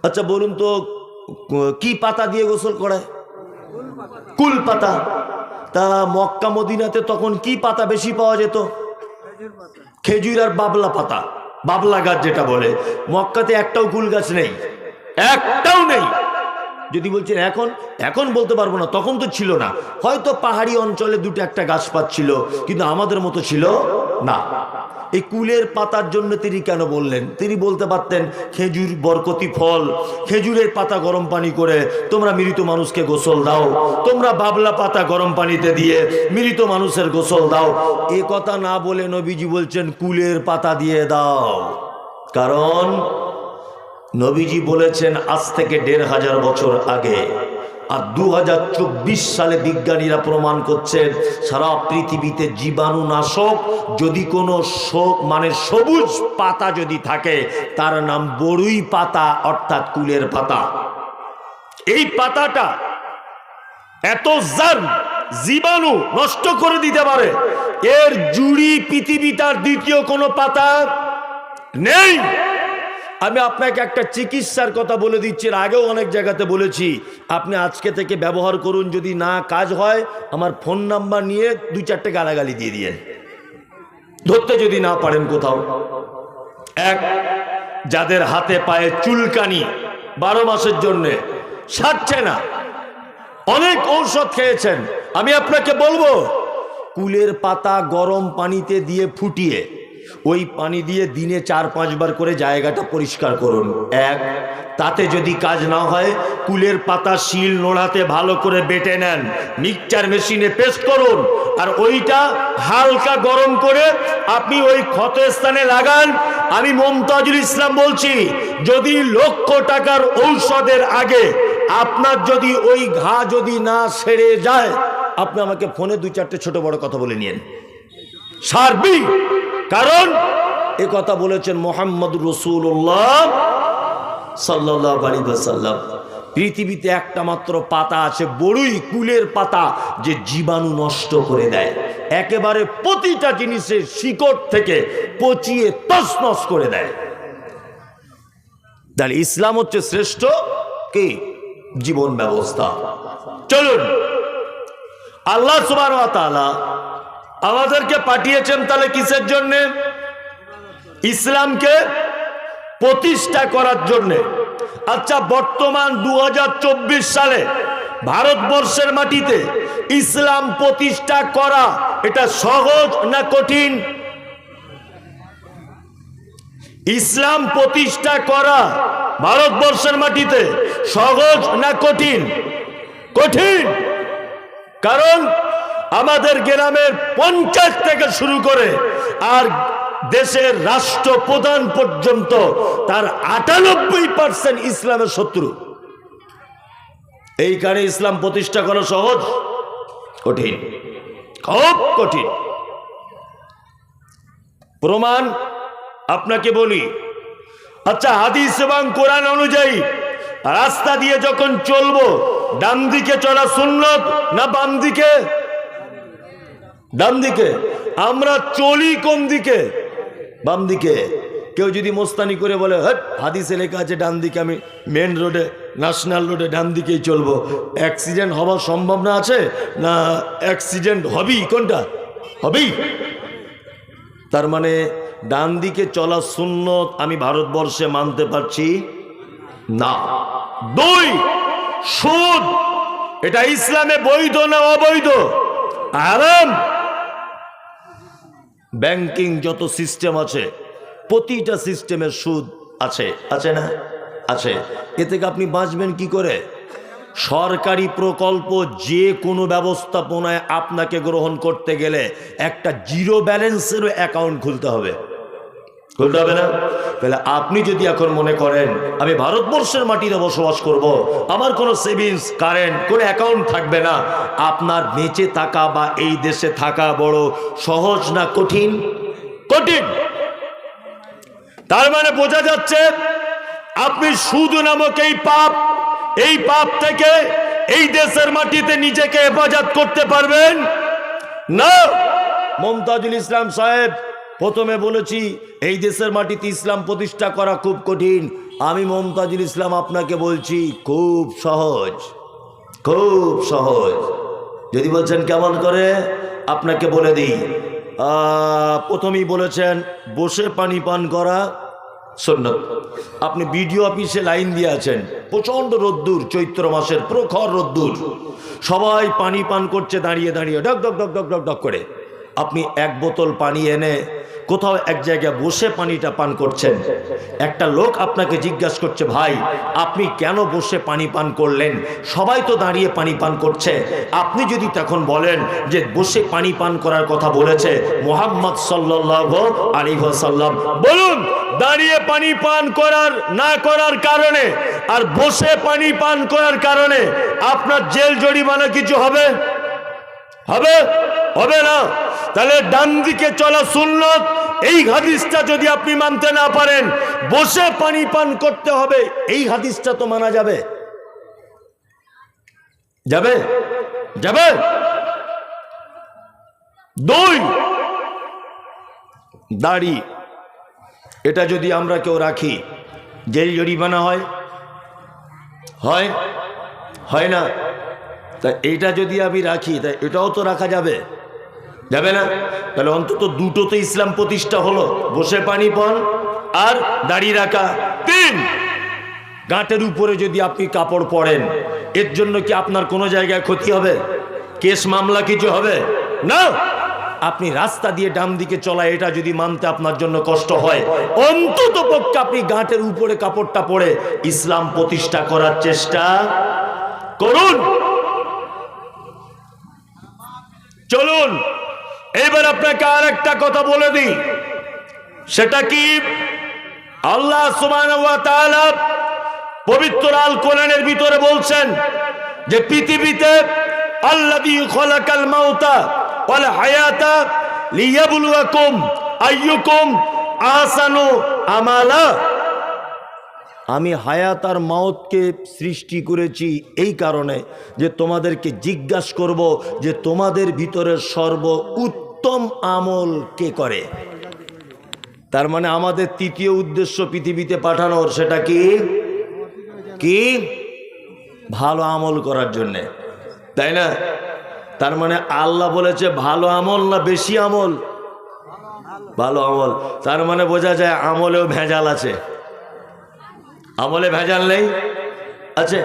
আচ্ছা বলুন তো কি পাতা দিয়ে গোসল করায়? কুল পাতা। তা মক্কা মদিনাতে তখন কি পাতা বেশি পাওয়া যেত? খেজুর আর বাবলা পাতা, বাবলা গাছ যেটা বলে। মক্কাতে একটাও কুল গাছ নেই, একটাও নেই। যদি বলছেন এখন বলতে পারবো না, তখন তো ছিল না। হয়তো পাহাড়ি অঞ্চলে দুটো একটা গাছপাত ছিল, কিন্তু আমাদের মতো ছিল না। এই কুলের পাতার জন্য তিনি কেন বললেন? তিনি বলতে পারতেন খেজুর বরকতি ফল, খেজুরের পাতা গরম পানি করে তোমরা মৃত মানুষকে গোসল দাও, তোমরা বাবলা পাতা গরম পানিতে দিয়ে মৃত মানুষের গোসল দাও। এ কথা না বলে নবীজি বলছেন কুলের পাতা দিয়ে দাও। কারণ নবীজি বলেছেন আজ থেকে 1500 বছর আগে, আর 2024 সালে বিজ্ঞানীরা প্রমাণ করছেন সারা পৃথিবীতে জীবাণুনাশক যদি কোনো সবুজ পাতা যদি থাকে, তার নাম বড়ুই পাতা, অর্থাৎ কুলের পাতা। এই পাতাটা এত জীবাণু নষ্ট করে দিতে পারে, এর জুড়ি পৃথিবীটার দ্বিতীয় কোনো পাতা নেই। আমি আপনাকে একটা চিকিৎসার কথা বলে দিচ্ছি, আগেও অনেক জায়গাতে বলেছি, আপনি আজকে থেকে ব্যবহার করুন। যদি না কাজ হয় আমার ফোন নাম্বার নিয়ে 2-4টে গালাগালি দিয়ে দিয়েন, ধরতে যদি না পারেন কোথাও। যাদের হাতে পায়ে চুলকানি 12 মাসের জন্য সারছে না, অনেক ঔষধ খেয়েছেন, আমি আপনাকে বলবো কুলের পাতা গরম পানিতে দিয়ে ফুটিয়ে ওই পানি দিয়ে দিনে 4-5 বার করে জায়গাটা পরিষ্কার করুন। তাতে যদি কাজ না হয়, কুলের পাতা শিল নোড়াতে ভালো করে বেটে নেন, মিক্সচার মেশিনে পেস্ট করুন, আর ওইটা হালকা গরম করে আপনি ওই ক্ষতস্থানে লাগান। আমি মুমতাজুল ইসলাম বলছি, যদি লক্ষ টাকার ঔষধের আগে আপনার যদি ওই ঘা যদি না সেরে যায়, আপনি আমাকে ফোনে 2-4টে ছোট বড় কথা বলে নিয়েন, সারবি। কারণ এ কথা বলেছেন মুহাম্মদুর রাসূলুল্লাহ সাল্লাল্লাহু আলাইহি ওয়াসাল্লাম। পৃথিবীতে একটা মাত্র পাতা আছে, বড়ই কুলের পাতা, যে জীবাণু নষ্ট করে দেয়, একেবারে প্রতিটা জিনিসের শিকড় থেকে পচিয়ে তছনছ করে দেয়। তাহলে ইসলাম হচ্ছে শ্রেষ্ঠ কি জীবন ব্যবস্থা। চলুন, আল্লাহ সুবহানাহু ওয়া তাআলা আমাদেরকে পাঠিয়েছেন তাহলে কিসের জন্য? ইসলামকে প্রতিষ্ঠা করার জন্য। আচ্ছা, বর্তমান 2024 সালে ভারতবর্ষের মাটিতে ইসলাম প্রতিষ্ঠা করা এটা সহজ না কঠিন? ইসলাম প্রতিষ্ঠা করা ভারতবর্ষের মাটিতে সহজ না কঠিন? কঠিন। কারণ আমাদের গ্রামের পঞ্চায়েত থেকে শুরু করে আর দেশের রাষ্ট্রপ্রধান পর্যন্ত তার 98% ইসলামের শত্রু। এই কারণে ইসলাম প্রতিষ্ঠা করা সহজ? কঠিন, খুব কঠিন। প্রমাণ আপনাকে বলি। আচ্ছা, হাদিস এবং কোরআন অনুযায়ী রাস্তা দিয়ে যখন চলবো, ডান দিকে চলা সুন্নত না বাম দিকে? ডান দিকে। আমরা চলি কোন দিকে? বাম দিকে। কেউ যদি মোস্তানি করে বলে হ্যাঁ হাদিসে লেখা আছে ডান দিকে, আমি মেন রোডে ন্যাশনাল রোডে ডান দিকেই চলবো, অ্যাক্সিডেন্ট হওয়ার সম্ভাবনা আছে না? অ্যাক্সিডেন্ট হবেই, কোনটা হবেই। তার মানে ডান দিকে চলা সুন্নত আমি ভারতবর্ষে মানতে পারছি না। 2, সুদ, এটা ইসলামে বৈধ না অবৈধ? হারাম। ব্যাংকিং যত সিস্টেম আছে প্রতিটা সিস্টেমের সুদ আছে, আছে না? আছে। এ থেকে আপনি বাঁচবেন কি করে? সরকারি প্রকল্প যে কোনো ব্যবস্থাপনায় আপনাকে গ্রহণ করতে গেলে একটা জিরো ব্যালেন্সেরও অ্যাকাউন্ট খুলতে হবে, খুলতে হবে না? তাহলে আপনি যদি এখন মনে করেন আমি ভারতবর্ষের মাটিতে বসবাস করব, আমার কোনো সেভিংস কারেন্ট কোনো অ্যাকাউন্ট থাকবে না, আপনার বেঁচে থাকা বা এই দেশে থাকা বড় সহজ না কঠিন? কঠিন। তার মানে বোঝা যাচ্ছে আপনি সুদ নামক এই পাপ থেকে এই দেশের মাটিতে নিজেকে হেফাজত করতে পারবেন না। মমতাজুল ইসলাম সাহেব প্রথমে বলেছি এই দেশের মাটিতে ইসলাম প্রতিষ্ঠা করা খুব কঠিন। আমি মমতাজুল ইসলাম আপনাকে বলছি খুব সহজ, খুব সহজ। যদি বলছেন কেমন করে, আপনাকে বলে দিই। প্রথমেই বলেছেন বসে পানি পান করা সুন্নত। আপনি বিডিও অফিসে লাইন দিয়ে আছেন, প্রচন্ড রোদ্দুর, চৈত্র মাসের প্রখর রোদ্দুর, সবাই পানি পান করছে দাঁড়িয়ে দাঁড়িয়ে ডক ডক ডক ডক ডক ডক করে। আপনি এক বোতল পানি এনে কোথাও এক জায়গায় বসে পানিটা পান করছেন। একটা লোক আপনাকে জিজ্ঞাসা করছে ভাই আপনি কেন বসে পানি পান করলেন? সবাই তো দাঁড়িয়ে পানি পান করছে। আপনি যদি তখন বলেন যে বসে পানি পান করার কথা বলেছে মুহাম্মদ সাল্লাল্লাহু আলাইহি ওয়াসাল্লাম, বলুন দাঁড়িয়ে পানি পান করার না করার কারণে আর বসে পানি পান করার কারণে আপনার জেল জরিমানা কিছু হবে? হবে? হবে না। তাহলে ডান দিকে চলা সুন্নত এই হাদিসটা যদি আপনি মানতে না পারেন, বসে পানি পান করতে হবে এই হাদিসটা তো মানা যাবে? যাবে? যাবে? 2, দাড়ি, এটা যদি আমরা কেউ রাখি জেল জরিমানা হয়? হয়? হয় না? তা এইটা যদি আমি রাখি তা এটাও তো রাখা যাবে? যাবে না? তাহলে অন্তত দুটোতে ইসলাম প্রতিষ্ঠা হলো, বসে পানি পান আর দাড়ি রাখা। 3, গাঁটের উপরে যদি আপনি কাপড় পরেন এর জন্য কি আপনার কোনো জায়গায় ক্ষতি হবে? কেস মামলা কিছু হবে না? আপনি রাস্তা দিয়ে ডান দিকে চলা এটা যদি মানতে আপনার জন্য কষ্ট হয়, অন্তত পক্ষে আপনি গাঁটের উপরে কাপড়টা পরে ইসলাম প্রতিষ্ঠা করার চেষ্টা করুন। চলুন এবার আপনাকে আর একটা কথা বলে দিই, সেটা কি আল্লাহ সুবহানাহু ওয়া তাআলা পবিত্র আল কোরআনের ভিতরে বলছেন যে পৃথিবীতে আল্লাযী খালাকাল মাউতা ওয়াল হায়াতা লিয়াবলুয়াকুম আইয়ুকুম আহসানু আমালা। আমি হায়াত আর মাউতকে সৃষ্টি করেছি এই কারণে যে তোমাদেরকে জিজ্ঞাসা করব যে তোমাদের ভিতরে সর্বোত্তম আমল কে করে। তার মানে আমাদের তৃতীয় উদ্দেশ্য পৃথিবীতে পাঠানোর, সেটা কি কি ভালো আমল করার জন্যে, তাই না? তার মানে আল্লাহ বলেছে ভালো আমল না বেশি আমল? ভালো আমল। তার মানে বোঝা যায় আমলেও ভেজাল আছে। আমলে ভেজাল নেই? আচ্ছা,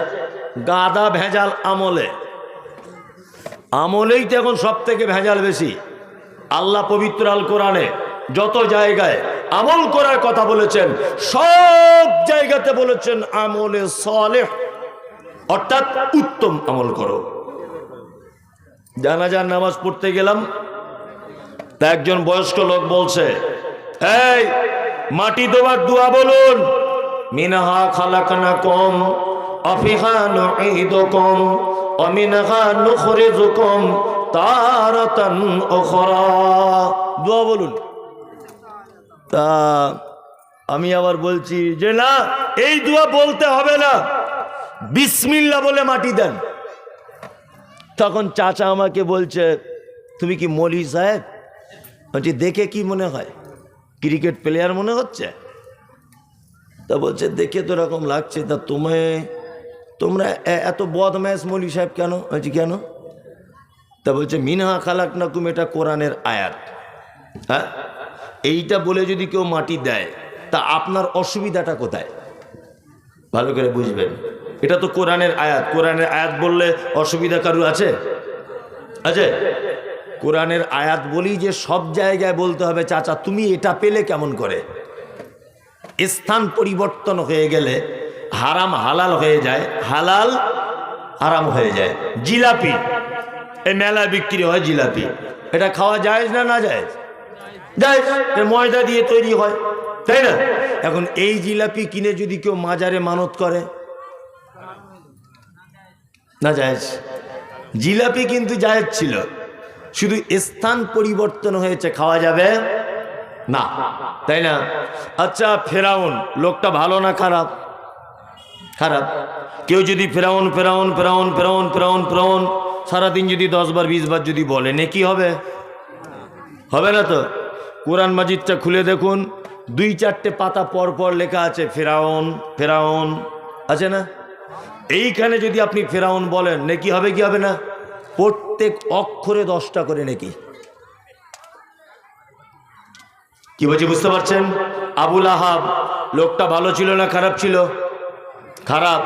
গাদা ভেজাল আমলে, আমলেই তো এখন সব থেকে ভেজাল বেশি। আল্লাহ পবিত্র আল কোরআনে যত জায়গায় আমল করার কথা বলেছেন সব জায়গাতে বলেছেন আমলে সালেহ, অর্থাৎ উত্তম আমল করো। জানাজার নামাজ পড়তে গেলাম, তা একজন বয়স্ক লোক বলছে, এই মাটি দেওয়ার দোয়া বলুন, মিনহা খালাকনাকুম ওয়া ফিহা নুঈদুকুম ওয়া মিনহা নুখরিজুকুম তারাতান উখরা, দোয়া বলুন। তা আমি আবার বলছি যে না, এই দোয়া বলতে হবে না, বিসমিল্লাহ বলে মাটি দেন। তখন চাচা আমাকে বলছে, তুমি কি মৌলভী সাহেব? বলছি দেখে কি মনে হয়, ক্রিকেট প্লেয়ার মনে হচ্ছে? তা বলছে দেখে তো এরকম লাগছে। তা তোমরা এত বদমাইশ মৌলভী সাহেব কেন? বলছি কেন? তা বলছে মিনহা খালাকনাকুম, এটা কোরআনের আয়াত। হ্যাঁ, এইটা বলে যদি কেউ মাটি দেয় তা আপনার অসুবিধাটা কোথায়? ভালো করে বুঝবেন, এটা তো কোরআনের আয়াত। কোরআনের আয়াত বললে অসুবিধা কারু আছে? আছে? কোরআনের আয়াত বলি যে সব জায়গায় বলতে হবে। চাচা তুমি এটা পেলে কেমন করে? স্থান পরিবর্তন হয়ে গেলে হারাম হালাল হয়ে যায়, হালাল হারাম হয়ে যায়। জিলাপি, এই মেলায় বিক্রি হয় জিলাপি, এটা খাওয়া যায় না না যায়? যায়, ময়দা দিয়ে তৈরি হয়, তাই না? এখন এই জিলাপি কিনে যদি কেউ মাজারে মানত করে, না জায়েজ? জিলাপি কিন্তু জায়েজ ছিল, শুধু স্থান পরিবর্তন হয়েছে, খাওয়া যাবে না, তাই না? আচ্ছা, ফেরাউন লোকটা ভালো না খারাপ? খারাপ। কেউ যদি ফেরাউন ফেরাউন ফেরাউন ফেরাউন ফেরাউন ফেরাউন সারাদিন যদি 10 বার 20 বার যদি বলে, নেকি হবে? হবে না তো। কোরআন মাজিদটা খুলে দেখুন, 2-4টে পাতা পর পর লেখা আছে ফেরাউন ফেরাউন, আছে না? এইখানে যদি আপনি ফেরাউন বলেন, নেকি হবে কি হবে না? প্রত্যেক অক্ষরে 10টা করে নেকি। কি বলছি বুঝতে পারছেন? আবুল আহাব লোকটা ভালো ছিল না খারাপ ছিল? খারাপ।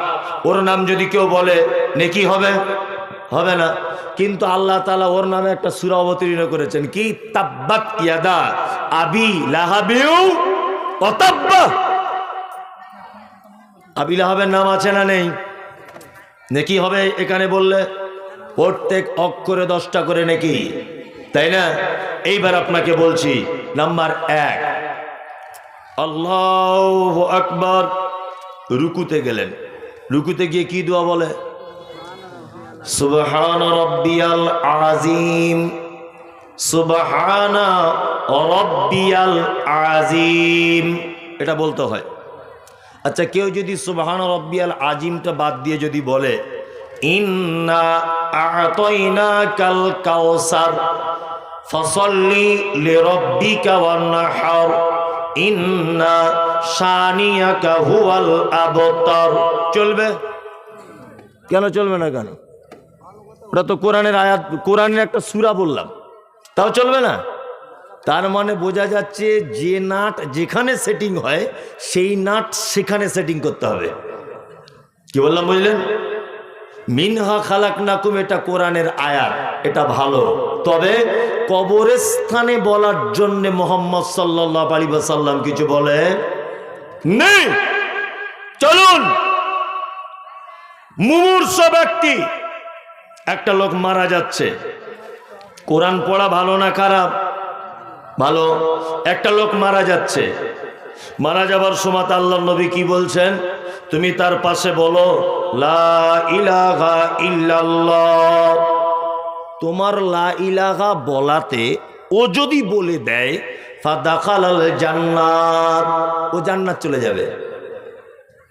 ওর নাম যদি কেউ বলে নেকি হবে? হবে না। কিন্তু আল্লাহ তাআলা ওর নামে একটা সূরা অবতীর্ণ করেছেন, কি? তাব্বাত ইয়াদা আবি লাহাবিউ ওয়া তাব্বা। আবি লাহাবের নাম আছে না নেই? নেকি হবে এখানে বললে? প্রত্যেক অক্ষরে 10টা করে নেকি, তাই না? এইবার আপনাকে বলছি, নাম্বার 1, আল্লাহু আকবার। রুকুতে গেলেন, রুকুতে গিয়ে কি দোয়া বলে? সুবহান রাব্বিয়াল আযীম, সুবহানা রাব্বিয়াল আযীম, এটা বলতে হয়। আচ্ছা, কেউ যদি সুবহান রাব্বিয়াল আযীমটা বাদ দিয়ে যদি বলে ইন্না আ'তাইনাকাল কাউসার ফাসাল্লি লিরাব্বিকা ওয়ানহার ইন্না শানিয়াকা হুয়াল আবতার, চলবে? কেন চলবে না? কেন? ওটা তো কোরআনের আয়াত, কোরআনের একটা সূরা বললাম, তাও চলবে না? তার মানে বোঝা যাচ্ছে যে নাট যেখানে সেটিং হয় সেই নাট সেখানে সেটিং করতে হবে। কি বললাম বুঝলেন? মিনহা খালাকনাকুম, এটা কোরআনের আয়াত, এটা ভালো। তবে কবরস্থানে বলার জন্য মুহাম্মদ সাল্লাল্লাহু আলাইহি ওয়াসাল্লাম কিছু বলে নেই। চলুন, মুমূর্ষ ব্যক্তি, একটা লোক মারা যাচ্ছে, কোরআন পড়া ভালো না খারাপ? ভালো। একটা লোক মারা যাচ্ছে, মারা যাবার সময় আল্লাহর নবী কি বলছেন? তুমি তার পাশে বলো লা ইলাহা ইল্লাল্লাহ। তোমার লা ইলাহা বলাতে ও যদি বলে দেয় ফাদাখালাল জান্নাত, ও জান্নাত চলে যাবে।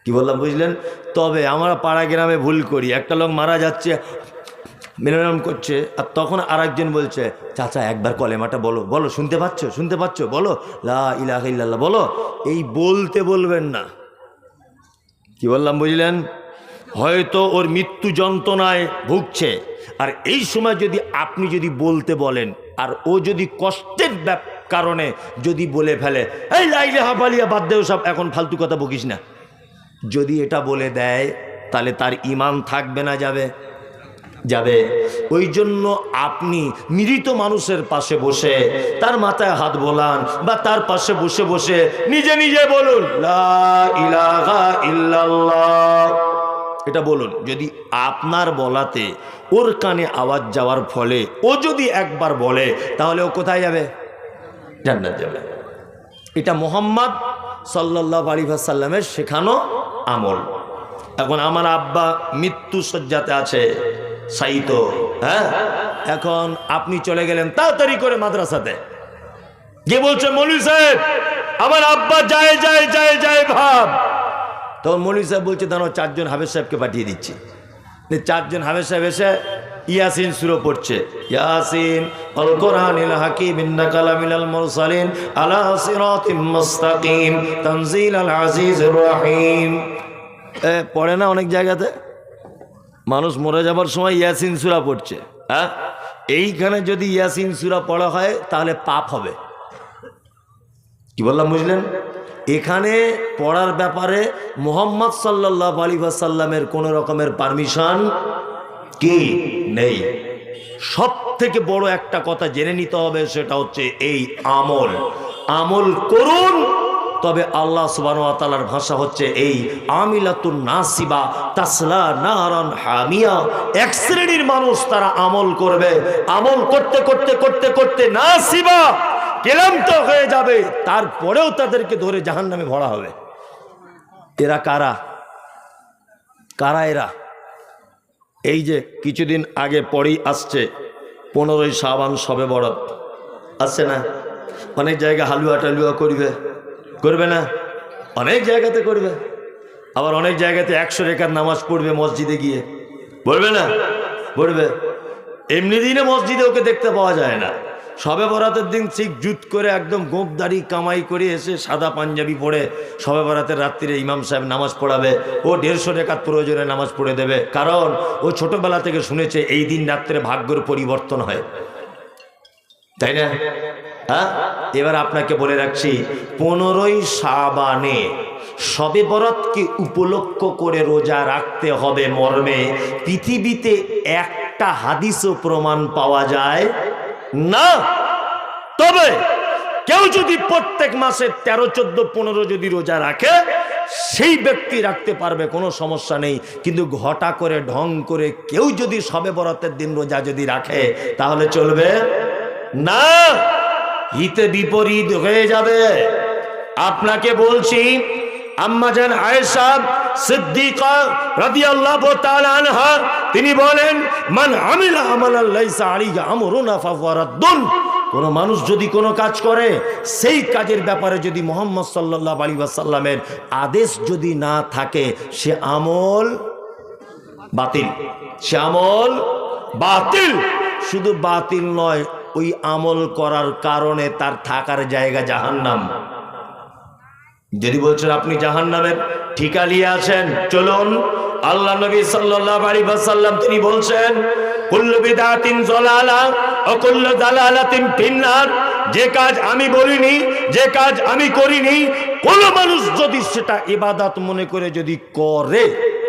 কি বললাম বুঝলেন? তবে আমরা পাড়া গ্রামে ভুল করি, একটা লোক মারা যাচ্ছে মিলন করছে, আর তখন আরেকজন বলছে চাচা একবার কলেমাটা বলো, বলো শুনতে পাচ্ছ, শুনতে পাচ্ছ, বলো লা ইলাহা ইল্লাল্লাহ বলো। এই বলতে বলবেন না। কি বললাম বুঝলেন? হয়তো ওর মৃত্যু যন্ত্রণায় ভুগছে, আর এই সময় যদি আপনি যদি বলতে বলেন আর ও যদি কষ্টের কারণে যদি বলে ফেলে এই লা ইলাহা বালিয়া বাদ দেও সব, এখন ফালতু কথা বকিস না, যদি এটা বলে দেয় তাহলে তার ঈমান থাকবে না যাবে? যাবে। ওই জন্য আপনি মৃত মানুষের পাশে বসে তার মাথায় হাত বোলান বা তার পাশে বসে বসে নিজে নিজে বলুন লা ইলাহা ইল্লাল্লাহ, এটা বলুন। যদি আপনার বলাতে ওর কানে আওয়াজ যাওয়ার ফলে ও যদি একবার বলে তাহলে ও কোথায় যাবে? জান্নাত যাবে। এটা মুহাম্মদ সাল্লাল্লাহু আলাইহি ওয়াসাল্লামের শেখানো আমল। এখন আমার আব্বা মৃত্যু শয্যাতে আছে, সাইতো, হ্যাঁ, এখন আপনি চলে গেলেন তাড়াতাড়ি করে মাদ্রাসাতে, গিয়ে বলছে মৌলভী সাহেব আমার আব্বা যায় যায় যায় যায় ভাব। তখন মৌলভী সাহেব বলছে দাঁড়াও, 4 জন হাফেজ সাহেবকে পাঠিয়ে দিচ্ছি। 4 জন হাফেজ সাহেব এসে ইয়াসিন সূরা পড়ছে, ইয়াসিন আল কোরআনিল হাকিম ইন্নাকা লামিনাল মুরসালিন আলা সিরাতিম মুস্তাকিম তানজিলাল আজিজির রহিম। পড়ে না অনেক জায়গাতে, মানুষ মরে যাবার সময় ইয়াসিন সূরা পড়ছে। হ্যাঁ, এইখানে যদি ইয়াসিন সূরা পড়া হয় তাহলে পাপ হবে। কি বললাম বুঝলেন? এখানে পড়ার ব্যাপারে মুহাম্মদ সাল্লাল্লাহু আলাইহি ওয়াসাল্লামের কোন রকমের পারমিশন কি নেই। সব থেকে বড় একটা কথা জেনে নিতে হবে, সেটা হচ্ছে এই আমল। আমল করুন, তবে আল্লাহ সুবহানাহু ওয়া তাআলার ভাষা হচ্ছে এই আমিলাতুন নাসিবা তাসলা নারান হামিয়া। এক শ্রেণীর মানুষ তারা আমল করবে, আমল করতে করতে করতে করতে নাসিবা ক্লান্ত হয়ে যাবে, তারপরেও তাদেরকে ধরে জাহান্নামে ভরা হবে। এরা কারা? কারা এরা? এই যে কিছুদিন আগে পরেই আসছে 15ই শাবান, শবে বরাত আসছে না? অনেক জায়গায় হালুয়া টালুয়া করবে, করবে না? অনেক জায়গাতে করবে। আবার অনেক জায়গাতে 100 রাকাত নামাজ পড়বে মসজিদে গিয়ে, পড়বে না? পড়বে। এমনি দিনে মসজিদে ওকে দেখতে পাওয়া যায় না। শবে বরাতের দিন ঠিক জুত করে একদম গোঁপদাড়ি কামাই করে এসে সাদা পাঞ্জাবি পরে শবে বরাতের রাত্রিরে ইমাম সাহেব নামাজ পড়াবে, ও 150 রাকাত প্রয়োজনে নামাজ পড়ে দেবে, কারণ ও ছোটবেলা থেকে শুনেছে এই দিন রাত্রে ভাগ্যের পরিবর্তন হয়, তাই না? হ্যাঁ, এবার আপনাকে বলে রাখছি 15ই শাবানে শবে বরাতকে উপলক্ষ করে রোজা রাখতে হবে মর্মে পৃথিবীতে একটা হাদিসও প্রমাণ পাওয়া যায় না। তবে কেউ যদি প্রত্যেক মাসে 13, 14, 15 যদি রোজা রাখে, সেই ব্যক্তি রাখতে পারবে, কোনো সমস্যা নেই। কিন্তু ঘটা করে ঢং করে কেউ যদি শবে বরাতের দিন রোজা যদি রাখে তাহলে চলবে না, হিতে বিপরীত হয়ে যাবে। আপনাকে বলছি, আম্মাজান আয়েশা সিদ্দিকা রাদিয়াল্লাহু তাআলা আনহা তিনি বলেন মান আমিলা আমালান লাইসা আলাইহি আমরুনা ফাহুয়া রাদ্দুন। কোন মানুষ যদি কোনো কাজ করে, সেই কাজের ব্যাপারে যদি মুহাম্মদ সাল্লাল্লাহু আলাইহি ওয়াসাল্লামের আদেশ যদি না থাকে, সে আমল বাতিল, সে আমল বাতিল। শুধু বাতিল নয়, ওই আমল করার কারণে তার থাকার জায়গা জাহান্নাম। যদি বলছেন আপনি জাহান্নামের ঠিকা নিয়ে আছেন, চলুন। আল্লাহ নবী সাল্লাল্লাহু আলাইহি ওয়াসাল্লাম তিনি বলছেন কুল্লু বিদআতিন যালালা ওয়া কুল্লু যালালাতিন ফিন্নার। যে কাজ আমি বলিনি, যে কাজ আমি করিনি, কোন মানুষ যদি সেটা ইবাদত মনে করে যদি করে,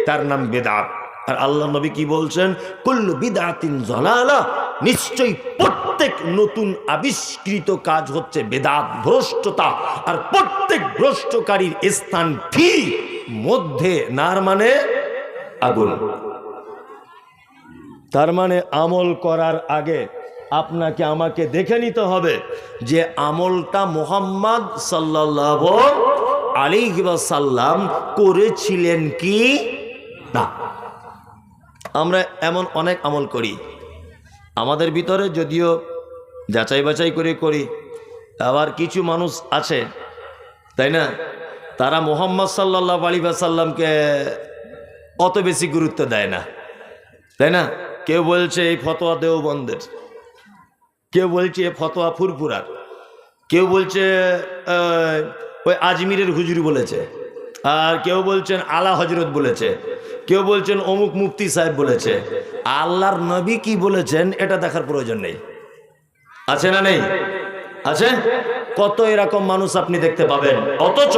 তার নাম বিদআত। আর আল্লাহ নবী কি বলছেন? কুল্লু বিদআতিন যালালা, নিশ্চয়ই প্রত্যেক নতুন আবিষ্কৃত কাজ হচ্ছে বেদাত, ভ্রষ্টতা। আর প্রত্যেক ভ্রষ্টকারীর স্থান কি মধ্যে, নার মানে আগুন। তার মানে আমল করার আগে আপনাকে আমাকে দেখে নিতে হবে যে আমলটা মুহাম্মদ সাল্লাল্লাহু আলাইহি ওয়াসাল্লাম করেছিলেন কি না। আমরা এমন অনেক আমল করি আমাদের ভিতরে, যদিও যাচাই বাছাই করে করি। আবার কিছু মানুষ আছে, তাই না, তারা মুহাম্মদ সাল্লাল্লাহু আলাইহি ওয়াসাল্লামকে অত বেশি গুরুত্ব দেয় না, তাই না। কেউ বলছে এই ফতোয়া দেওবন্দের, কেউ বলছে এই ফতোয়া ফুরফুরার, কেউ বলছে ওই আজমিরের হুজুর বলেছে, আর কেউ বলছেন আলা হজরত বলেছে, কেউ বলছেন অমুক মুফতি সাহেব বলেছে। আল্লাহর নবী কি বলেছেন এটা দেখার প্রয়োজন নেই। আছে না নেই? আছে। কত এরকম মানুষ আপনি দেখতে পাবেন। অথচ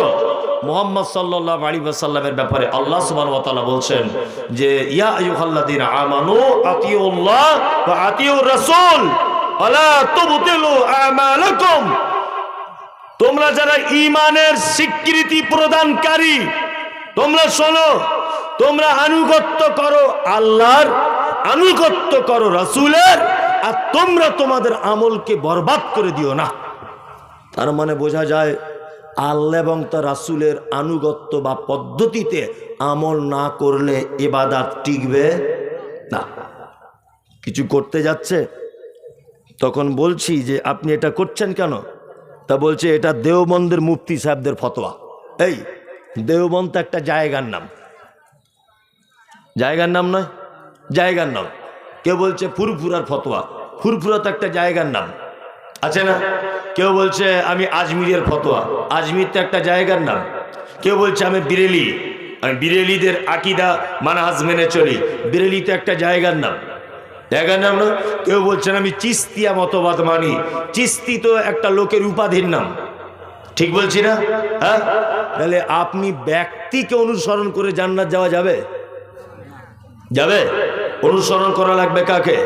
মুহাম্মদ সাল্লাল্লাহু আলাইহি ওয়াসাল্লামের ব্যাপারে আল্লাহ সুবহানাহু ওয়া তাআলা বলছেন যে ইয়া আইয়ুহাল্লাযীনা আমানু আতিউল্লাহ ওয়া আতিউর রাসূল ওয়ালা তুবতিলু আমালাকুম। তোমরা যারা ঈমানের স্বীকৃতি প্রদানকারী, তোমরা শোনো, তোমরা আনুগত্য করো আল্লাহর, আনুগত্য করো রাসূলের, আর তোমরা তোমাদের আমলকে বরবাদ করে দিও না। তার মানে বোঝা যায় আল্লাহ এবং তার রাসূলের আনুগত্য বা পদ্ধতিতে আমল না করলে ইবাদত টিকবে না। কিছু করতে যাচ্ছে, তখন বলছি যে আপনি এটা করছেন কেন? তা বলছে এটা দেওবন্দের মুফতি সাহেবদের ফতোয়া। এই দেওবন্দ তো একটা জায়গার নাম, জায়গার নাম নয়, জায়গার নাম। কেউ বলছে ফুরফুরার ফতোয়া, ফুরফুরা তো একটা জায়গার নাম, আছে না। কেউ বলছে আমি আজমিরের ফতোয়া, আজমির তো একটা জায়গার নাম। কেউ বলছে আমি বিরেলি, আমি বিরেলিদের আকিদা মানহাজ মেনে চলি, বিরেলি তো একটা জায়গার নাম, জায়গার নাম না। কেউ বলছেন আমি চিস্তিয়া মতবাদ মানি, চিস্তি তো একটা লোকের উপাধির নাম। ঠিক বলছি না? হ্যাঁ। তাহলে আপনি ব্যক্তিকে অনুসরণ করে জান্নাত যাওয়া যাবে? যাবে? অনুসরণ করা লাগবে কাকে?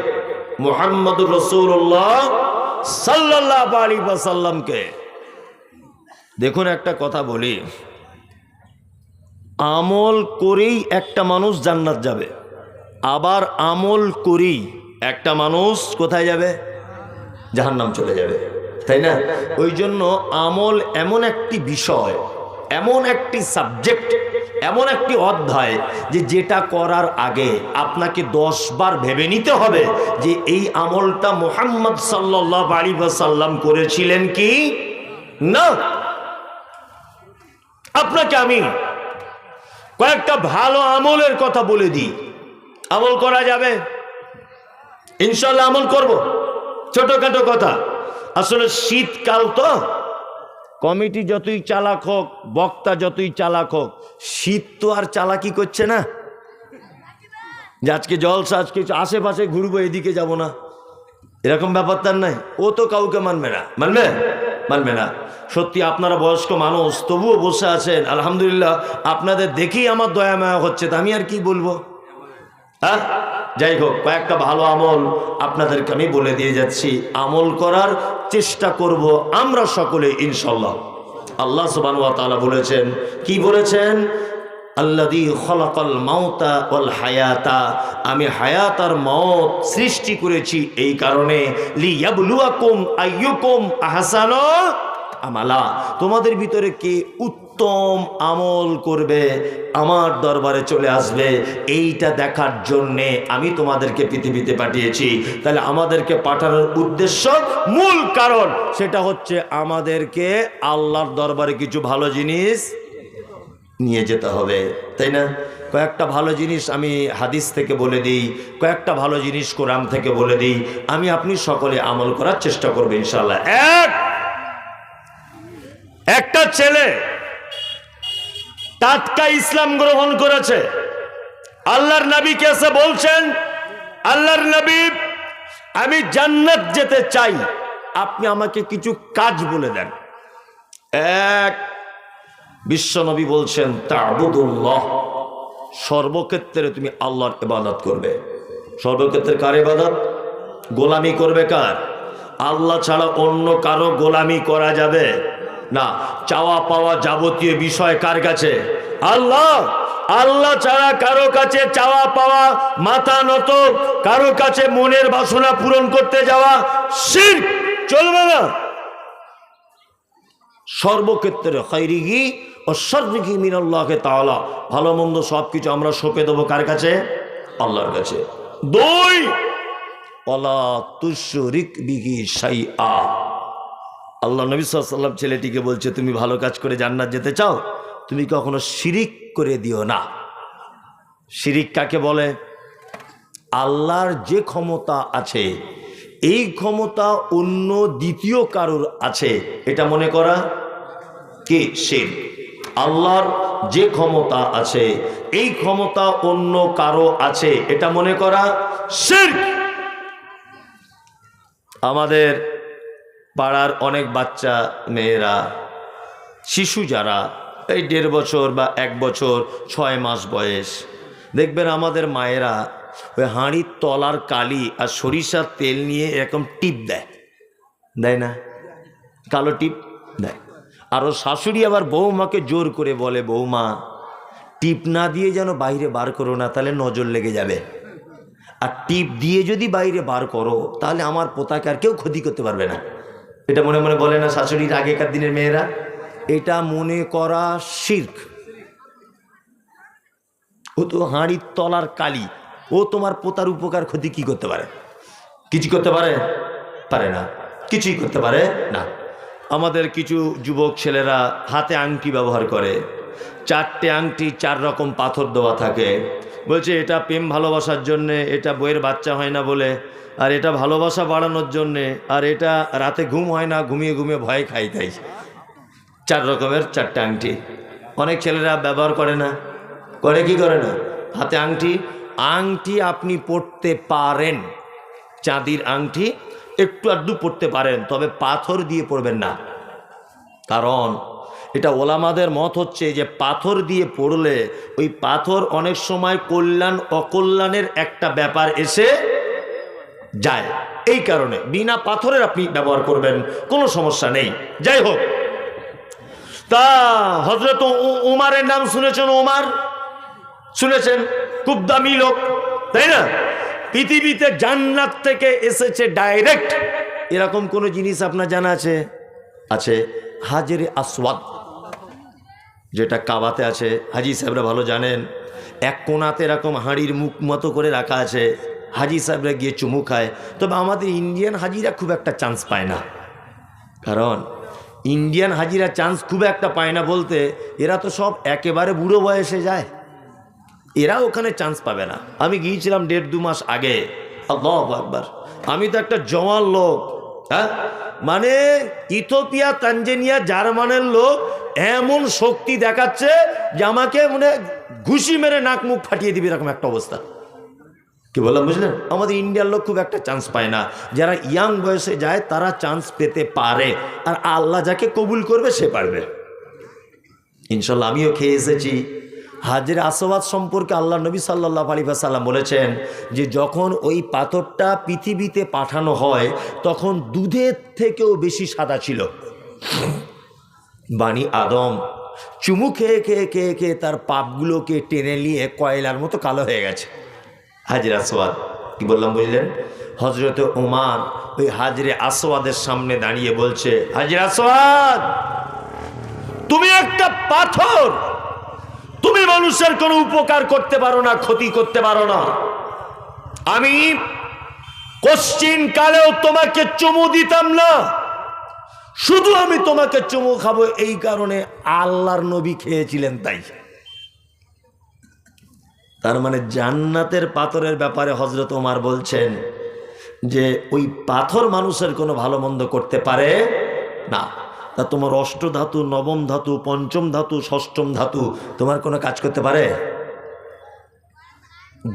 মুহাম্মদুর রাসূলুল্লাহ সাল্লাল্লাহু আলাইহি ওয়াসাল্লামকে। দেখুন একটা কথা বলি, আমল করেই একটা মানুষ জান্নাত যাবে, আবার আমল করেই একটা মানুষ কোথায় যাবে? জাহান্নাম চলে যাবে, তাই না। ওই জন্য আমল এমন একটি বিষয়, এমন একটি সাবজেক্ট, এমন একটি অধ্যায় যে যেটা করার আগে আপনাকে 10 বার ভেবে নিতে হবে যে এই আমলটা মুহাম্মদ সাল্লাল্লাহু আলাইহি ওয়াসাল্লাম করেছিলেন কি না। আপনাকে আমি কয়েকটা ভালো আমলের কথা বলে দিই, আমল করা যাবে ইনশাআল্লাহ, আমল করব। ছোটখাটো কথা, আসলে শীতকাল তো, কমিটি যতই চালাক হোক, বক্তা যতই চালাক হোক, শীত তো আর চালাকি করছে না যে আজকে জলসা, আজকে আশেপাশে ঘুরবো, এদিকে যাব না, এরকম ব্যাপার তার নাই। ও তো কাউকে মানবে না, মানবে মানবে না। সত্যি আপনারা বয়স্ক মানুষ, তবুও বসে আছেন, আলহামদুলিল্লাহ। আপনাদের দেখেই আমার দয়া মায়া হচ্ছে, তা আমি আর কি বলবো। হ্যাঁ, যাই হোক, কয়েকটা ভালো আমল আপনাদেরকে আমি বলে দিয়ে যাচ্ছি, আমল করার চেষ্টা করব আমরা সকলে ইনশাআল্লাহ। আল্লাহ সুবহানাহু ওয়া তাআলা বলেছেন, কি বলেছেন? আল্লাযী খলাকাল মাউতা ওয়াল হায়াতা, আমি হায়াত আর মওত সৃষ্টি করেছি এই কারণে, লিয়াবলুয়াকুম আইয়ুকুম আহসানু আমালা, তোমাদের ভিতরে কে উত্তম আমল করবে, আমার দরবারে চলে আসবে, এইটা দেখার জন্যে আমি তোমাদেরকে পৃথিবীতে পাঠিয়েছি। তাহলে আমাদেরকে পাঠানোর উদ্দেশ্য, মূল কারণ, সেটা হচ্ছে আমাদেরকে আল্লাহর দরবারে কিছু ভালো জিনিস নিয়ে যেতে হবে, তাই না। কয়েকটা ভালো জিনিস আমি হাদিস থেকে বলে দিই, কয়েকটা ভালো জিনিস কোরআন থেকে বলে দিই, আমি আপনি সকলে আমল করার চেষ্টা করবো ইনশাআল্লাহ। একটা ছেলে টাটকা ইসলাম গ্রহণ করেছে, আল্লাহর নবীকে এসে বলছেন, আল্লাহর নবী আমি জান্নাত যেতে চাই, আপনি আমাকে কিছু কাজ বলে দেন। এক, বিশ্ব নবী বলছেন তা'বুদুল্লাহ, সর্বক্ষেত্রে তুমি আল্লাহর ইবাদত করবে। সর্বক্ষেত্রে কার ইবাদত? গোলামি করবে কার? আল্লাহ ছাড়া অন্য কারো গোলামি করা যাবে না। চাওয়া পাওয়া যাবতীয় বিষয় কার কাছে? আল্লাহ। আল্লাহ ছাড়া কারো কাছে চাওয়া পাওয়া, মাথা নত, কারো কাছে মনের বাসনা পূরণ করতে যাওয়া শিরক, চলবে না। সর্বক্ষেত্রে খায়রিহি ওয়াশাররিকি মিনাল্লাহি তাআলা, ভালো মন্দ সব কিছু আমরা সঁপে দেবো কার কাছে? আল্লাহর কাছে। 2, ওয়ালা তুশরিক বিহি শাইআ। আল্লাহ নবী সাল্লাল্লাহু আলাইহি ওয়াসাল্লাম ছেলেটিকে বলছে, তুমি ভালো কাজ করে জান্নাত যেতে চাও, তুমি কখনো শিরিক করে দিও না। শিরিক কাকে বলে? আল্লাহর যে ক্ষমতা আছে এই ক্ষমতা অন্য দ্বিতীয় কারোর আছে এটা মনে করা কি শিরক। আল্লাহর যে ক্ষমতা আছে এই ক্ষমতা অন্য কারো আছে এটা মনে করা শিরক। আমাদের পাড়ার অনেক বাচ্চা মেয়েরা, শিশু যারা এই 1.5 বছর বা 1 বছর 6 মাস বয়স, দেখবেন আমাদের মায়েরা ওই হাঁড়ির তলার কালি আর সরিষার তেল নিয়ে এরকম টিপ দেয়, দেয় না? কালো টিপ দেয়। আর ও শাশুড়ি আবার বৌমাকে জোর করে বলে, বৌমা টিপ না দিয়ে যেন বাইরে বার করো না, তাহলে নজর লেগে যাবে, আর টিপ দিয়ে যদি বাইরে বার করো তাহলে আমার পোতাকে আর কেউ ক্ষতি করতে পারবে না। এটা মনে মনে বলে না শাশুড়ির আগেকার দিনের মেয়েরা? এটা মনে করা শিরক। ও তো হাঁড়ির তলার কালি, ও তোমার পোতার উপকার ক্ষতি কি করতে পারে? কিছু করতে পারে? পারে না, কিছুই করতে পারে না। আমাদের কিছু যুবক ছেলেরা হাতে আংটি ব্যবহার করে, 4টে আংটি 4 রকম পাথর দেওয়া থাকে, বলছে এটা প্রেম ভালোবাসার জন্যে, এটা বইয়ের বাচ্চা হয় না বলে, আর এটা ভালোবাসা বাড়ানোর জন্যে, আর এটা রাতে ঘুম হয় না, ঘুমিয়ে ঘুমিয়ে ভয় খাই তাই। 4 রকমের 4টে আংটি অনেক ছেলেরা ব্যবহার করে না, করে কি করে না? হাতে আংটি, আংটি আপনি পরতে পারেন, চাঁদির আংটি একটু আধটু পরতে পারেন, তবে পাথর দিয়ে পরবেন না। কারণ এটা ওলামাদের মত হচ্ছে যে পাথর দিয়ে পড়লে ওই পাথর অনেক সময় কল্যাণ অকল্যাণের একটা ব্যাপার এসে যায়, এই কারণে বিনা পাথরের আপনি ব্যবহার করবেন, কোনো সমস্যা নেই। যাই হোক, তা হযরত উমারের নাম শুনেছেন? উমার শুনেছেন? খুব দামি লোক, তাই না? পৃথিবীতে জান্নাত থেকে এসেছে ডাইরেক্ট, এরকম কোন জিনিস আপনার জানা আছে? আছে হাজরে আসওয়াদ, যেটা কাবাতে আছে। হাজি সাহেবরা ভালো জানেন, এক কোণাতে এরকম হাঁড়ির মুখ মতো করে রাখা আছে, হাজি সাহেবরা গিয়ে চুমু খায়। তবে আমাদের ইন্ডিয়ান হাজিরা খুব একটা চান্স পায় না, কারণ ইন্ডিয়ান হাজিরা চান্স খুব একটা পায় না বলতে এরা তো সব একেবারে বুড়ো বয়সে যায়, এরা ওখানে চান্স পাবে না। আমি গিয়েছিলাম 1.5-2 মাস আগে, আল্লাহু আকবার, আমি তো একটা জওয়ান লোক, হ্যাঁ, মানে ইথিওপিয়া, তানজানিয়া, জার্মানের লোক এমন শক্তি দেখাচ্ছে যে আমাকে মানে ঘুষি মেরে নাক মুখ ফাটিয়ে দিবে, এরকম একটা অবস্থা। কি বললাম বুঝলেন? আমাদের ইন্ডিয়ার লোক খুব একটা চান্স পায় না, যারা ইয়াং বয়সে যায় তারা চান্স পেতে পারে, আর আল্লাহ যাকে কবুল করবে সে পারবে ইনশাল্লাহ। আমিও খেয়ে এসেছি। হাজরে আসওয়াদ সম্পর্কে আল্লাহ নবী সাল্লাল্লাহু আলাইহি ওয়াসাল্লাম বলেছেন যে যখন ওই পাথরটা পৃথিবীতে পাঠানো হয় তখন দুধের থেকেও বেশি সাদা ছিল। বানি আদম চুমু খেয়ে খেয়ে খেয়ে খেয়ে তার পাপগুলোকে টেনে নিয়ে কয়লার মতো কালো হয়ে গেছে। হাজরে আসওয়াদ, কি বললাম বুঝলেন? হযরত ওমর ওই হাজরে আসওয়াদের সামনে দাঁড়িয়ে বলছে, হাজরে আসওয়াদ, তুমি একটা পাথর, তুমি মানুষের কোনো উপকার করতে পারো না, ক্ষতি করতে পারো না। আমি কোশ্চিন কালেও তোমাকে চুমু দিতাম না, শুধু আমি তোমাকে চুমু খাবো এই কারণে আল্লাহর নবী খেয়েছিলেন তাই। তার মানে জান্নাতের পাথরের ব্যাপারে হযরত ওমর বলছেন যে ওই পাথর মানুষের কোনো ভালো মন্দ করতে পারে না। তা তোমার অষ্টধাতু, নবম ধাতু, পঞ্চম ধাতু, ষষ্ঠম ধাতু তোমার কোনো কাজ করতে পারে?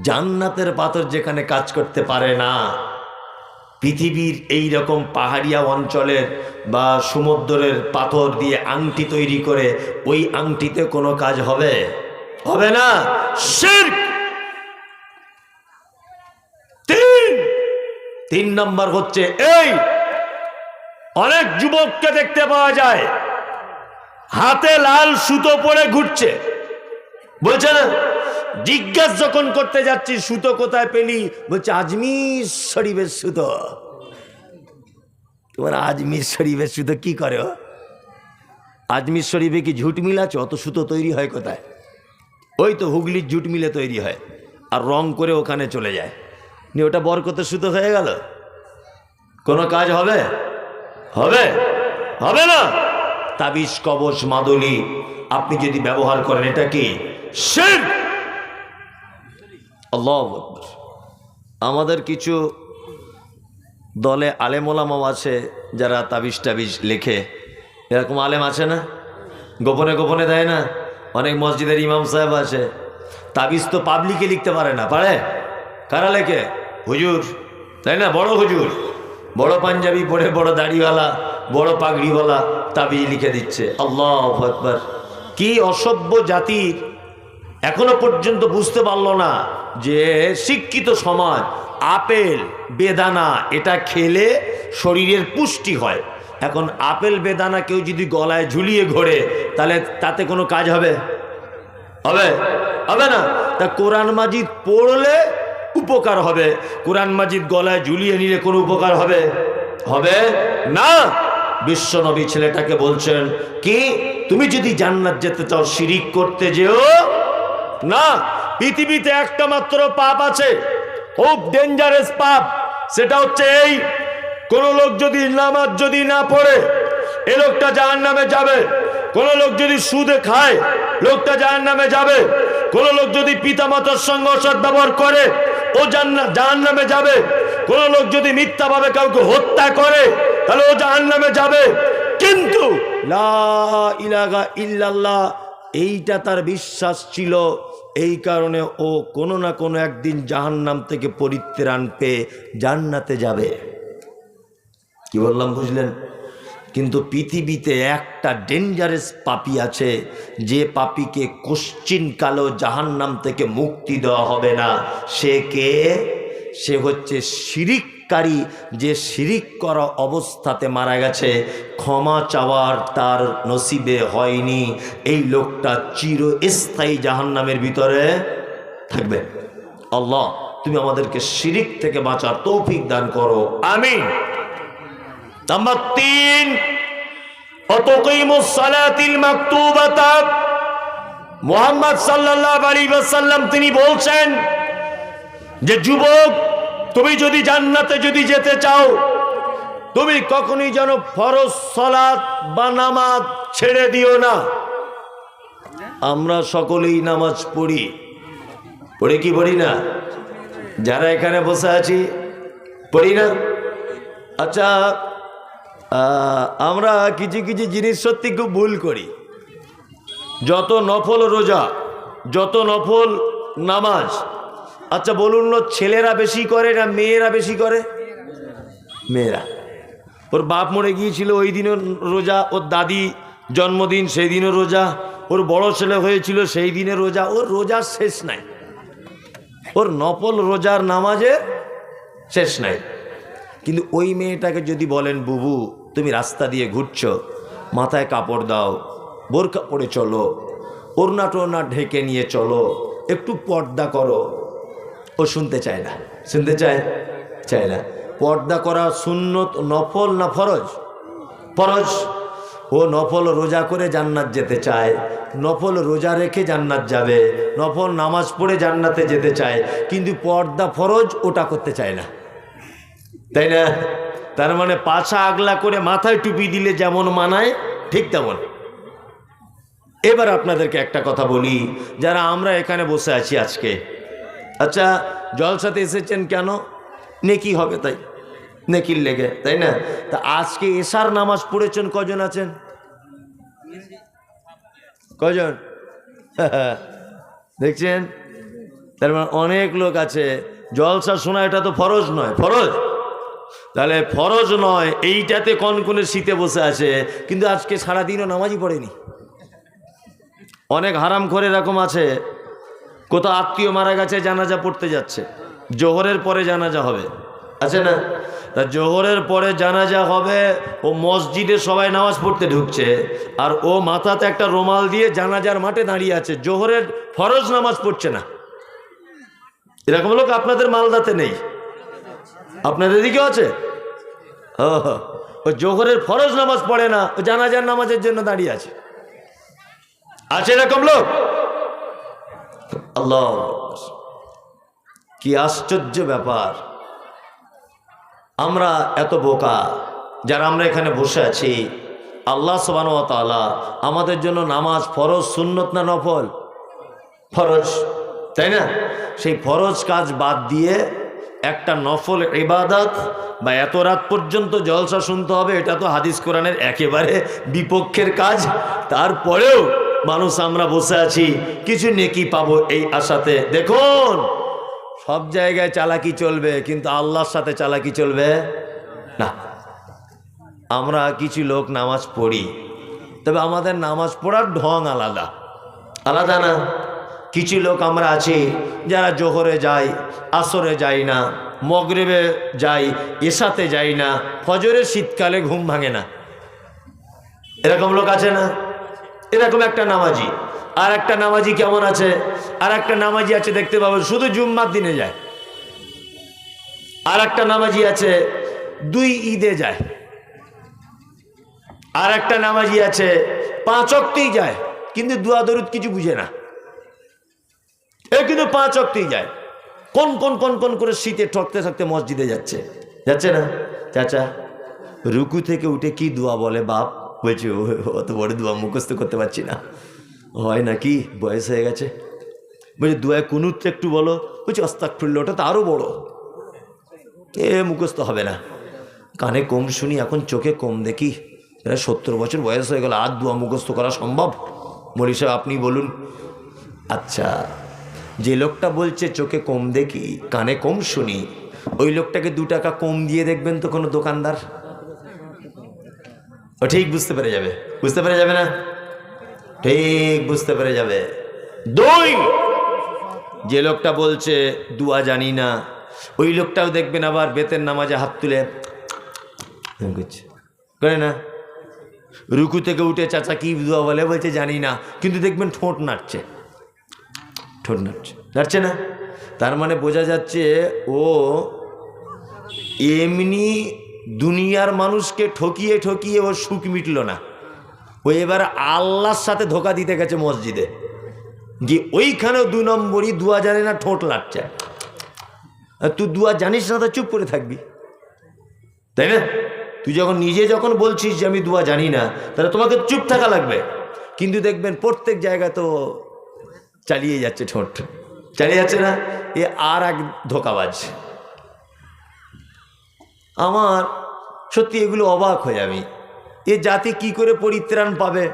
জান্নাতের পাথর যেখানে কাজ করতে পারে না, পৃথিবীর এই রকম পাহাড়িয়া অঞ্চলের বা সমুদ্রের পাথর দিয়ে আংটি তৈরি করে ওই আংটিতে কোনো কাজ হবে? হবে না। শিরক। 3 নম্বর হচ্ছে এই, অনেক যুবককে দেখতে পাওয়া যায় হাতে লাল সুতো পরে ঘুরছে, বলছে না, জিজ্ঞাসা যখন করতে যাচ্ছি সুতো কোথায় পেলি, বলছে আজমির শরীফের সুতো। তোমার আজমির শরীফের সুতো কি করে? আজমির শরীফে কি ঝুট মিল আছে? অত সুতো তৈরি হয় কোথায়? ওই তো হুগলির ঝুট মিলে তৈরি হয়, আর রং করে ওখানে চলে যায়, নিয়ে ওটা বরকতের সুতো হয়ে গেল। কোনো কাজ হবে? হবে? হবে না। তাবিজ কবচ মাদুলি আপনি যদি ব্যবহার করেন, এটা কি শিরক। আল্লাহু আকবার। আমাদের কিছু দলে আলেম ওলামাও আছে যারা তাবিজ টাবিজ লেখে, এরকম আলেম আছে না? গোপনে গোপনে দেয় না? অনেক মসজিদের ইমাম সাহেব আছে, তাবিজ তো পাবলিকে লিখতে পারে না, পারে? কারা লেখে? হুজুর, তাই না? বড় হুজুর, বড় পাঞ্জাবি পরে, বড় দাড়িওয়ালা, বড় পাগড়িওয়ালা তাবিজ লিখে দিচ্ছে। আল্লাহু আকবার। কি অসভ্য জাতির এখনো পর্যন্ত বুঝতে পারলো না যে শিক্ষিত সমাজ আপেল বেদানা এটা খেলে শরীরের পুষ্টি হয়। এখন আপেল বেদানা কেউ যদি গলায় ঝুলিয়ে ঘোরে, তাহলে তাতে কোনো কাজ হবে? হবে? হবে না। তা কোরআন মাজিদ পড়লে উপকার হবে, কোরআন মাজিদ গলায় ঝুলিয়ে নিলে কোনো উপকার হবে? হবে না। বিশ্ব নবী ছেলেটাকে বলছেন কি, তুমি যদি জান্নাত যেতে চাও শিরিক করতে যেও না। পৃথিবীতে একটা মাত্র পাপ আছে, খুব ডেঞ্জারাস পাপ, সেটা হচ্ছে এই, কোন লোক যদি নামাজ যদি না পড়ে, এ লোকটা জাহান্নামে যাবে। কোন লোক যদি সুদে খায়, লোকটা জাহান্নামে যাবে। কোন লোক যদি পিতামাতার সঙ্গে অসৎ ব্যবহার করে, ও জাহান্নামে যাবে। কোন লোক যদি মিথ্যাভাবে কাউকে হত্যা করে, তাহলে ও জাহান্নামে যাবে। কিন্তু লা ইলাহা ইল্লাল্লাহ এইটা তার বিশ্বাস ছিল, এই কারণে ও কোনো না কোনো একদিন জাহান্নাম থেকে পরিত্রাণ পেয়ে জান্নাতে যাবে। কি বললাম বুঝলেন? কিন্তু পৃথিবীতে একটা ডেঞ্জারাস পাপী আছে, যে পাপীকে কোশ্চিন কালো জাহান্নাম থেকে মুক্তি দেওয়া হবে না। সে কে? সে হচ্ছে শিরিককারী, যে শিরিক করা অবস্থাতে মারা গেছে, ক্ষমা চাওয়ার তার নসিবে হয়নি। এই লোকটা চিরস্থায়ী জাহান্নামের ভিতরে থাকবে। আল্লাহ তুমি আমাদেরকে শিরিক থেকে বাঁচার তৌফিক দান করো, আমিন। নাম্বার 3, অতকিমুস সালাতিল মাকতুবাতা। মুহাম্মদ সাল্লাল্লাহু আলাইহি ওয়াসাল্লাম তিনি বলছেন যে যুবক, তুমি যদি জান্নাতে যদি যেতে চাও, তুমি কখনোই যেন ফরজ সালাত বা নামাজ ছেড়ে দিও না। আমরা সকলেই নামাজ পড়ি, পড়ি কি পড়ি না? যারা এখানে বসে আছি পড়ি না? আচ্ছা, আমরা কিছু কিছু জিনিস সত্যি খুব ভুল করি। যত নফল রোজা, যত নফল নামাজ, আচ্ছা বলুন না, ছেলেরা বেশি করে না মেয়েরা বেশি করে? মেয়েরা। ওর বাপ মরে গিয়েছিল ওই দিনও রোজা, ওর দাদি জন্মদিন সেই দিনও রোজা, ওর বড় ছেলে হয়েছিল সেই দিনে রোজা। ওর রোজার শেষ নাই, ওর নফল রোজার নামাজের শেষ নাই। কিন্তু ওই মেয়েটাকে যদি বলেন, বুবু তুমি রাস্তা দিয়ে ঘুরছো, মাথায় কাপড় দাও, বোরকা পরে চলো, ওড়না টোড়না ঢেকে নিয়ে চলো, একটু পর্দা করো, ও শুনতে চায় না। শুনতে চায় না। পর্দা করা সুন্নত, নফল না ফরজ? ফরজ। ও নফল রোজা করে জান্নাত যেতে চায়, নফল রোজা রেখে জান্নাত যাবে, নফল নামাজ পড়ে জান্নাতে যেতে চায়, কিন্তু পর্দা ফরজ ওটা করতে চায় না, তাই না? তার মানে পাছা আগলা করে মাথায় টুপি দিলে যেমন মানায় ঠিক তেমন। এবার আপনাদেরকে একটা কথা বলি, যারা আমরা এখানে বসে আছি আজকে, আচ্ছা জলসাতে এসেছেন কেন? নেকি হবে তাই, নেকির লেগে, তাই না? তা আজকে এশার নামাজ পড়েছেন কজন আছেন? কজন? দেখছেন? তার মানে অনেক লোক আছে। জলসা শোনা এটা তো ফরজ নয়, ফরজ তাহলে ফরজ নয়, এইটাতে কনকনে শীতে বসে আছে, কিন্তু আজকে সারাদিনও নামাজই পড়েনি। অনেক হারাম করে এরকম আছে, কোথাও আত্মীয় মারা গেছে, জানাজা পড়তে যাচ্ছে, জোহরের পরে জানাজা হবে, আছে না? তা জোহরের পরে জানাজা হবে, ও মসজিদে সবাই নামাজ পড়তে ঢুকছে, আর ও মাথাতে একটা রুমাল দিয়ে জানাজার মাঠে দাঁড়িয়ে আছে, জোহরের ফরজ নামাজ পড়ছে না। এরকম লোক আপনাদের মালদাতে নেই? আপনাদের দিকেও আছে? ও জোহরের ফরজ নামাজ পড়ে না, ও জানাজার নামাজের জন্য দাঁড়িয়ে আছে। আছে এরকম লোক? আল্লাহ, কি আশ্চর্য ব্যাপার! আমরা এত বোকা যারা আমরা এখানে বসে আছি। আল্লাহ সুবহানাহু ওয়া তাআলা আমাদের জন্য নামাজ ফরজ, সুন্নত না নফল? ফরজ, তাই না? সেই ফরজ কাজ বাদ দিয়ে একটা নফল ইবাদত বা এত রাত পর্যন্ত জলসা শুনতে হবে, এটা তো হাদিস কোরআনের একেবারে বিপক্ষের কাজ। তারপরেও মানুষ আমরা বসে আছি কিছু নেকি পাবো এই আশাতে। দেখুন, সব জায়গায় চালাকি চলবে, কিন্তু আল্লাহর সাথে চালাকি চলবে না। আমরা কিছু লোক নামাজ পড়ি, তবে আমাদের নামাজ পড়ার ঢং আলাদা আলাদা না? কিছু লোক আমরা আছি যারা জোহরে যাই, আসরে যাই না, মগরিবে যাই, এশাতে যাই না, ফজরের শীতকালে ঘুম ভাঙে না। এরকম লোক আছে না? এরকম একটা নামাজি। আর একটা নামাজি কেমন আছে? আর একটা নামাজি আছে দেখতে পাবো শুধু জুম্মার দিনে যায়। আর একটা নামাজি আছে 2 ঈদে যায়। আর একটা নামাজি আছে 5 ওয়াক্তেই যায়, কিন্তু দুয়া দরুদ কিছু বুঝে না। কিন্তু 5 ওয়াক্তেই যায়। কোন কোন কোন কোন করে শীতে ঠকতে ঠকতে মসজিদে যাচ্ছে না? চাচা, রুকু থেকে উঠে কি দোয়া বলে বাপ? বলছি অত বড় দোয়া মুখস্থ করতে পারছি না। হয় নাকি? বয়স হয়ে গেছে। বলছি দোয়ায় কুনুত একটু বলো। বলছি আস্তাগফিরুল্লাহ, ওটা তো আরো বড়। মুখস্থ হবে না। কানে কম শুনি, এখন চোখে কম দেখি। 70 বছর বয়স হয়ে গেল, আর দোয়া মুখস্থ করা সম্ভব? মৌলী সাহেব আপনি বলুন। আচ্ছা, যে লোকটা বলছে চোখে কম দেখি, কানে কম শুনি, ওই লোকটাকে 2 টাকা কম দিয়ে দেখবেন তো কোনো দোকানদার? ও ঠিক বুঝতে পেরে যাবে। বুঝতে পেরে যাবে না? ঠিক বুঝতে পেরে যাবে। 2, যে লোকটা বলছে দোয়া জানি না, ওই লোকটাও দেখবেন আবার বেতের নামাজে হাত তুলে করে না। রুকু থেকে উঠে চাচা কি দোয়া বলে? বলছে জানি না, কিন্তু দেখবেন ঠোঁট নাড়ছে, নাড়ছে না? তার মানে বোঝা যাচ্ছে ও এমনি দুনিয়ার মানুষকে ঠকিয়ে ঠকিয়ে ওর সুখ মিটল না। ও এবার আল্লাহর সাথে ধোকা দিতে গেছে মসজিদে গিয়ে। ওইখানেও 2 নম্বরই দোয়া জানে না, ঠোঁট নাড়ছে। তুই দোয়া জানিস না তো চুপ করে থাকবি, তাই না? তুই যখন বলছিস যে আমি দোয়া জানি না, তাহলে তোমাকে চুপ থাকা লাগবে। কিন্তু দেখবেন প্রত্যেক জায়গায় তো চালিয়ে যাচ্ছে, ঠোঁট চালিয়ে যাচ্ছে না? এ আর এক ধোকাবাজ। আমার সত্যি এগুলো অবাক হয়ে আমি। এ জাতি কি করে পরিত্রাণ পাবে?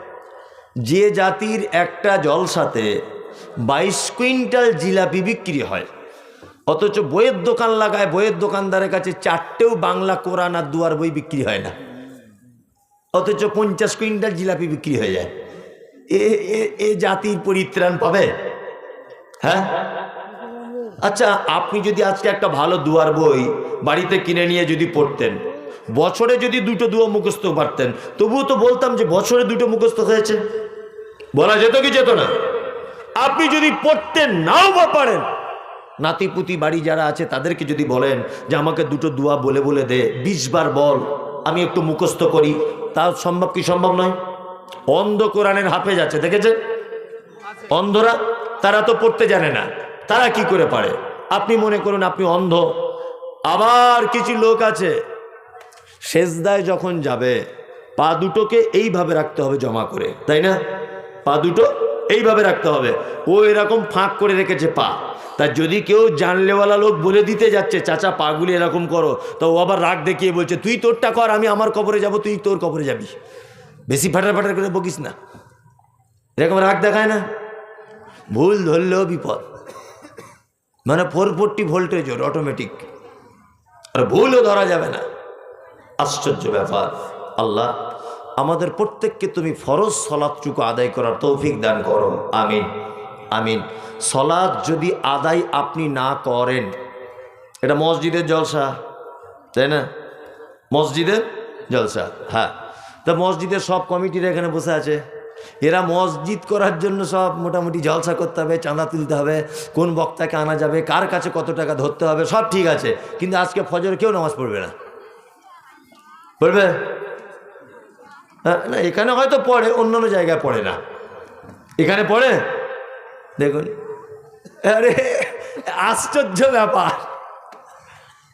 যে জাতির একটা জলসাতে 22 কুইন্টাল জিলাপি বিক্রি হয়, অথচ বইয়ের দোকান লাগায়, বইয়ের দোকানদারের কাছে 4টেও বাংলা কোরআন আর দুয়ার বই বিক্রি হয় না, অথচ 50 কুইন্টাল জিলাপি বিক্রি হয়ে যায়। এ জাতির পরিত্রাণ পাবে? হ্যাঁ? আচ্ছা, আপনি যদি আজকে একটা ভালো দুয়ার বই বাড়িতে কিনে নিয়ে যদি পড়তেন, বছরে যদি 2টো দুয়া মুখস্থ পারতেন, তবুও তো বলতাম যে বছরে 2টো মুখস্থ হয়েছে। বলা যেত কি যেত না? আপনি যদি পড়তেন নাও বা পারেন, নাতিপুতি বাড়ি যারা আছে তাদেরকে যদি বলেন যে আমাকে 2টো দুয়া বলে বলে দে, 20 বার বল, আমি একটু মুখস্থ করি, তা সম্ভব কি সম্ভব নয়? অন্ধ কোরআনের হাফেজ আছে, দেখেছে? অন্ধরা, তারা তো পড়তে জানে না, তারা কি করে পারে? আপনি মনে করুন আপনি অন্ধ। আবার কিছু লোক আছে সেজদায় যখন যাবে, পা দুটোকে এইভাবে রাখতে হবে জমা করে, তাই না? পা দুটো এইভাবে রাখতে হবে। ও এরকম ফাঁক করে রেখেছে পা। তা যদি কেউ জানলেওয়ালা লোক বলে দিতে যাচ্ছে চাচা পাগুলি এরকম করো, তো ও আবার রাগ দেখিয়ে বলছে তুই তোরটা কর, আমি আমার কবরে যাব, তুই তোর কবরে যাবি। বেশি ফাটার ফাটার করে বকিস না। এরকম রাগ দেখায় না? ভুল ধরলেও বিপদ, মানে 440 ভোল্টেজ ওর অটোমেটিক, আর ভুলও ধরা যাবে না। আশ্চর্য ব্যাপার। আল্লাহ আমাদের প্রত্যেককে তুমি ফরজ সলাতটুকু আদায় করার তৌফিক দান করো, আমিন আমিন। সলাত যদি আদায় আপনি না করেন, এটা মসজিদের জলসা, তাই না? মসজিদের জলসা। হ্যাঁ, তা মসজিদের সব কমিটিরা এখানে বসে আছে, এরা মসজিদ করার জন্য সব মোটামুটি জলসা করতে হবে, চাঁদা তুলতে হবে, কোন বক্তাকে আনা যাবে, কার কাছে কত টাকা ধরতে হবে, সব ঠিক আছে। কিন্তু আজকে ফজরে কেউ নামাজ পড়বে না। পড়বে? হ্যাঁ, না, এখানে হয়তো পড়ে, অন্যান্য জায়গায় পড়ে না। এখানে পড়ে দেখুন, আরে আশ্চর্য ব্যাপার।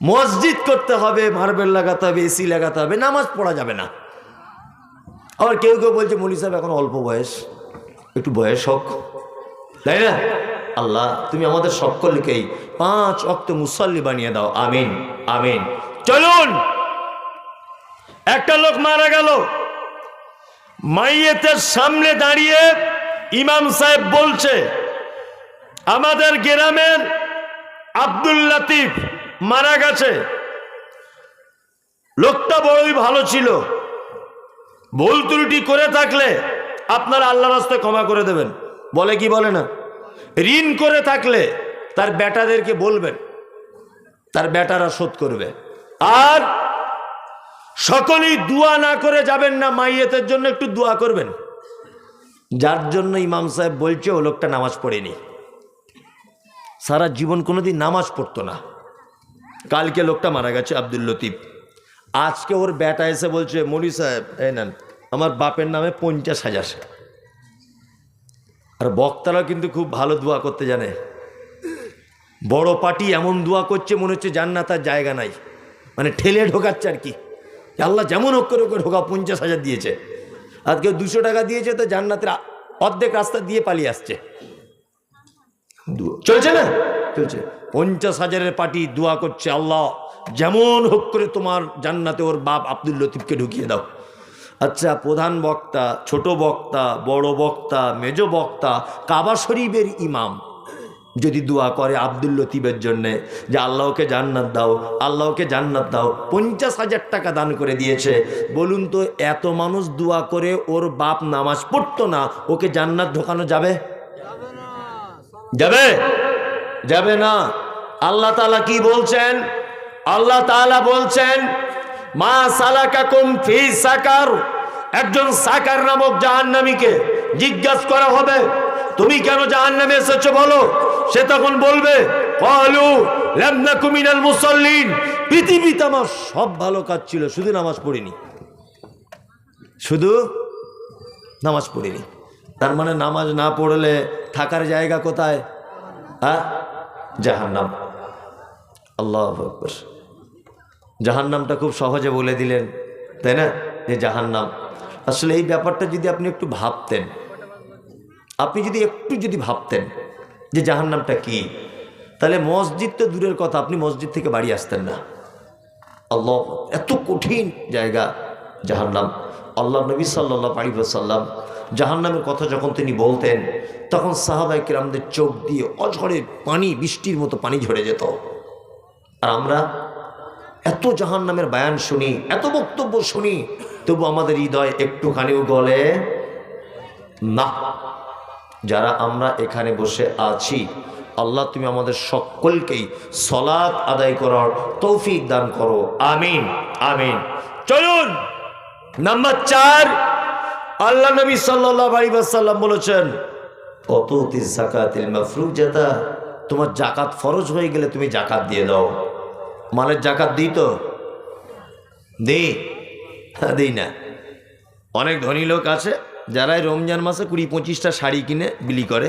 মসজিদ করতে হবে, মার্বেল লাগাতে হবে, এসি লাগাতে হবে, নামাজ পড়া যাবে না। আবার কেউ কেউ বলছে মৌলী সাহেব এখন অল্প বয়স, একটু বয়স হোক, তাই না? আল্লাহ তুমি আমাদের সকলকেই 5 ওয়াক্ত মুসল্লি বানিয়ে দাও, আমিন আমিন। চলুন, একটা লোক মারা গেল, মাইয়েতের সামনে দাঁড়িয়ে ইমাম সাহেব বলছে আমাদের গ্রামের আব্দুল লতিফ মারা গেছে, লোকটা বড়ই ভালো ছিল, ভুল ত্রুটি করে থাকলে আপনারা আল্লাহর রাস্তায় ক্ষমা করে দেবেন। বলে কি বলে না? ঋণ করে থাকলে তার বেটাদেরকে বলবেন, তার বেটারা শোধ করবে। আর সকলেই দোয়া না করে যাবেন না, মাইয়েতের জন্য একটু দোয়া করবেন। যার জন্য ইমাম সাহেব বলছে ও লোকটা নামাজ পড়েনি, সারা জীবন কোনোদিন নামাজ পড়তো না। কালকে লোকটা মারা গেছে আব্দুল লতিফ, আজকে ওর বেটা এসে বলছে মৌলী সাহেব এই নেন আমার বাপের নামে 50,000। আর বক্তারা কিন্তু খুব ভালো দোয়া করতে জানে। বড় পার্টি এমন দোয়া করছে মনে হচ্ছে জান্নাত আর জায়গা নাই, মানে ঠেলে ঢোকাচ্ছে আর কি। আল্লাহ যেমন হোক করে ওকে ঢোকা, 50,000 দিয়েছে। আজকে 200 টাকা দিয়েছে তো জান্নাতের অর্ধেক রাস্তা দিয়ে পালিয়ে আসছে। চলছে না? চলছে। 50,000-এর পার্টি দোয়া করছে আল্লাহ যেমন হোক করে তোমার জান্নাতে ওর বাপ আব্দুল লতিফকে ঢুকিয়ে দাও। আচ্ছা, প্রধান বক্তা, ছোট বক্তা, বড় বক্তা, মেজ বক্তা, কাবা শরীফের ইমাম যদি দোয়া করে আব্দুল লতিফের জন্যে যে আল্লাহকে জান্নাত দাও, আল্লাহকে জান্নাত দাও, 50,000 টাকা দান করে দিয়েছে, বলুন তো এত মানুষ দোয়া করে ওর বাপ নামাজ পড়তো না, ওকে জান্নাত ঢোকানো যাবে? যাবে? যাবে না। আল্লাহ তাআলা কি বলছেন? আল্লাহ তাআলা বলছেন মা সালাকাকুম ফি সাকার। একজন সাকার নামক জাহান্নামীকে জিজ্ঞাসা করা হবে তুমি কেন জাহান্নামে এসেছো বলো। সে তখন বলবে ক্বালু লাম নাকু মিনাল মুসাল্লিন, পৃথিবীতে আমার সব ভালো কাজ ছিল, শুধু নামাজ পড়িনি, শুধু নামাজ পড়িনি। তার মানে নামাজ না পড়লে থাকার জায়গা কোথায়? হ্যাঁ, জাহান্নাম। আল্লাহু আকবার। জাহান্নামটা খুব সহজে বলে দিলেন, তাই না? যে জাহান্নাম আসলে এই ব্যাপারটা যদি আপনি একটু ভাবতেন, আপনি যদি একটু ভাবতেন যে জাহান্নামটা কি, তাহলে মসজিদ তো দূরের কথা, আপনি মসজিদ থেকে বাড়ি আসতেন না। আল্লাহ, এত কঠিন জায়গা জাহান্নাম। আল্লাহ নবী সাল্লাল্লাহু আলাইহি ওয়াসাল্লাম জাহান্নামের কথা যখন তিনি বলতেন তখন সাহাবায়ে কিরামদের চোখ দিয়ে অঝরে পানি, বৃষ্টির মতো পানি ঝরে যেত। আর আমরা এত জাহান্নামের বয়ান শুনি, এত বক্তব্য শুনি, তবু আমাদের হৃদয় একটুখানিও গলে না। যারা আমরা এখানে বসে আছি, আল্লাহ তুমি আমাদের সকলকেই সালাত আদায় করার তৌফিক দান করো, আমিন আমিন। চলুন, নাম্বার 4, আল্লাহ নবী সাল্লাল্লাহু আলাইহি ওয়াসাল্লাম বলেছেন অতুতিজ যাকাতিল মাফরুজাতা, তোমার যাকাত ফরজ হয়ে গেলে তুমি যাকাত দিয়ে দাও। মালের যাকাত দিই তো? দিই না। অনেক ধনী লোক আছে যারা রমজান মাসে 20-25টা শাড়ি কিনে বিলি করে,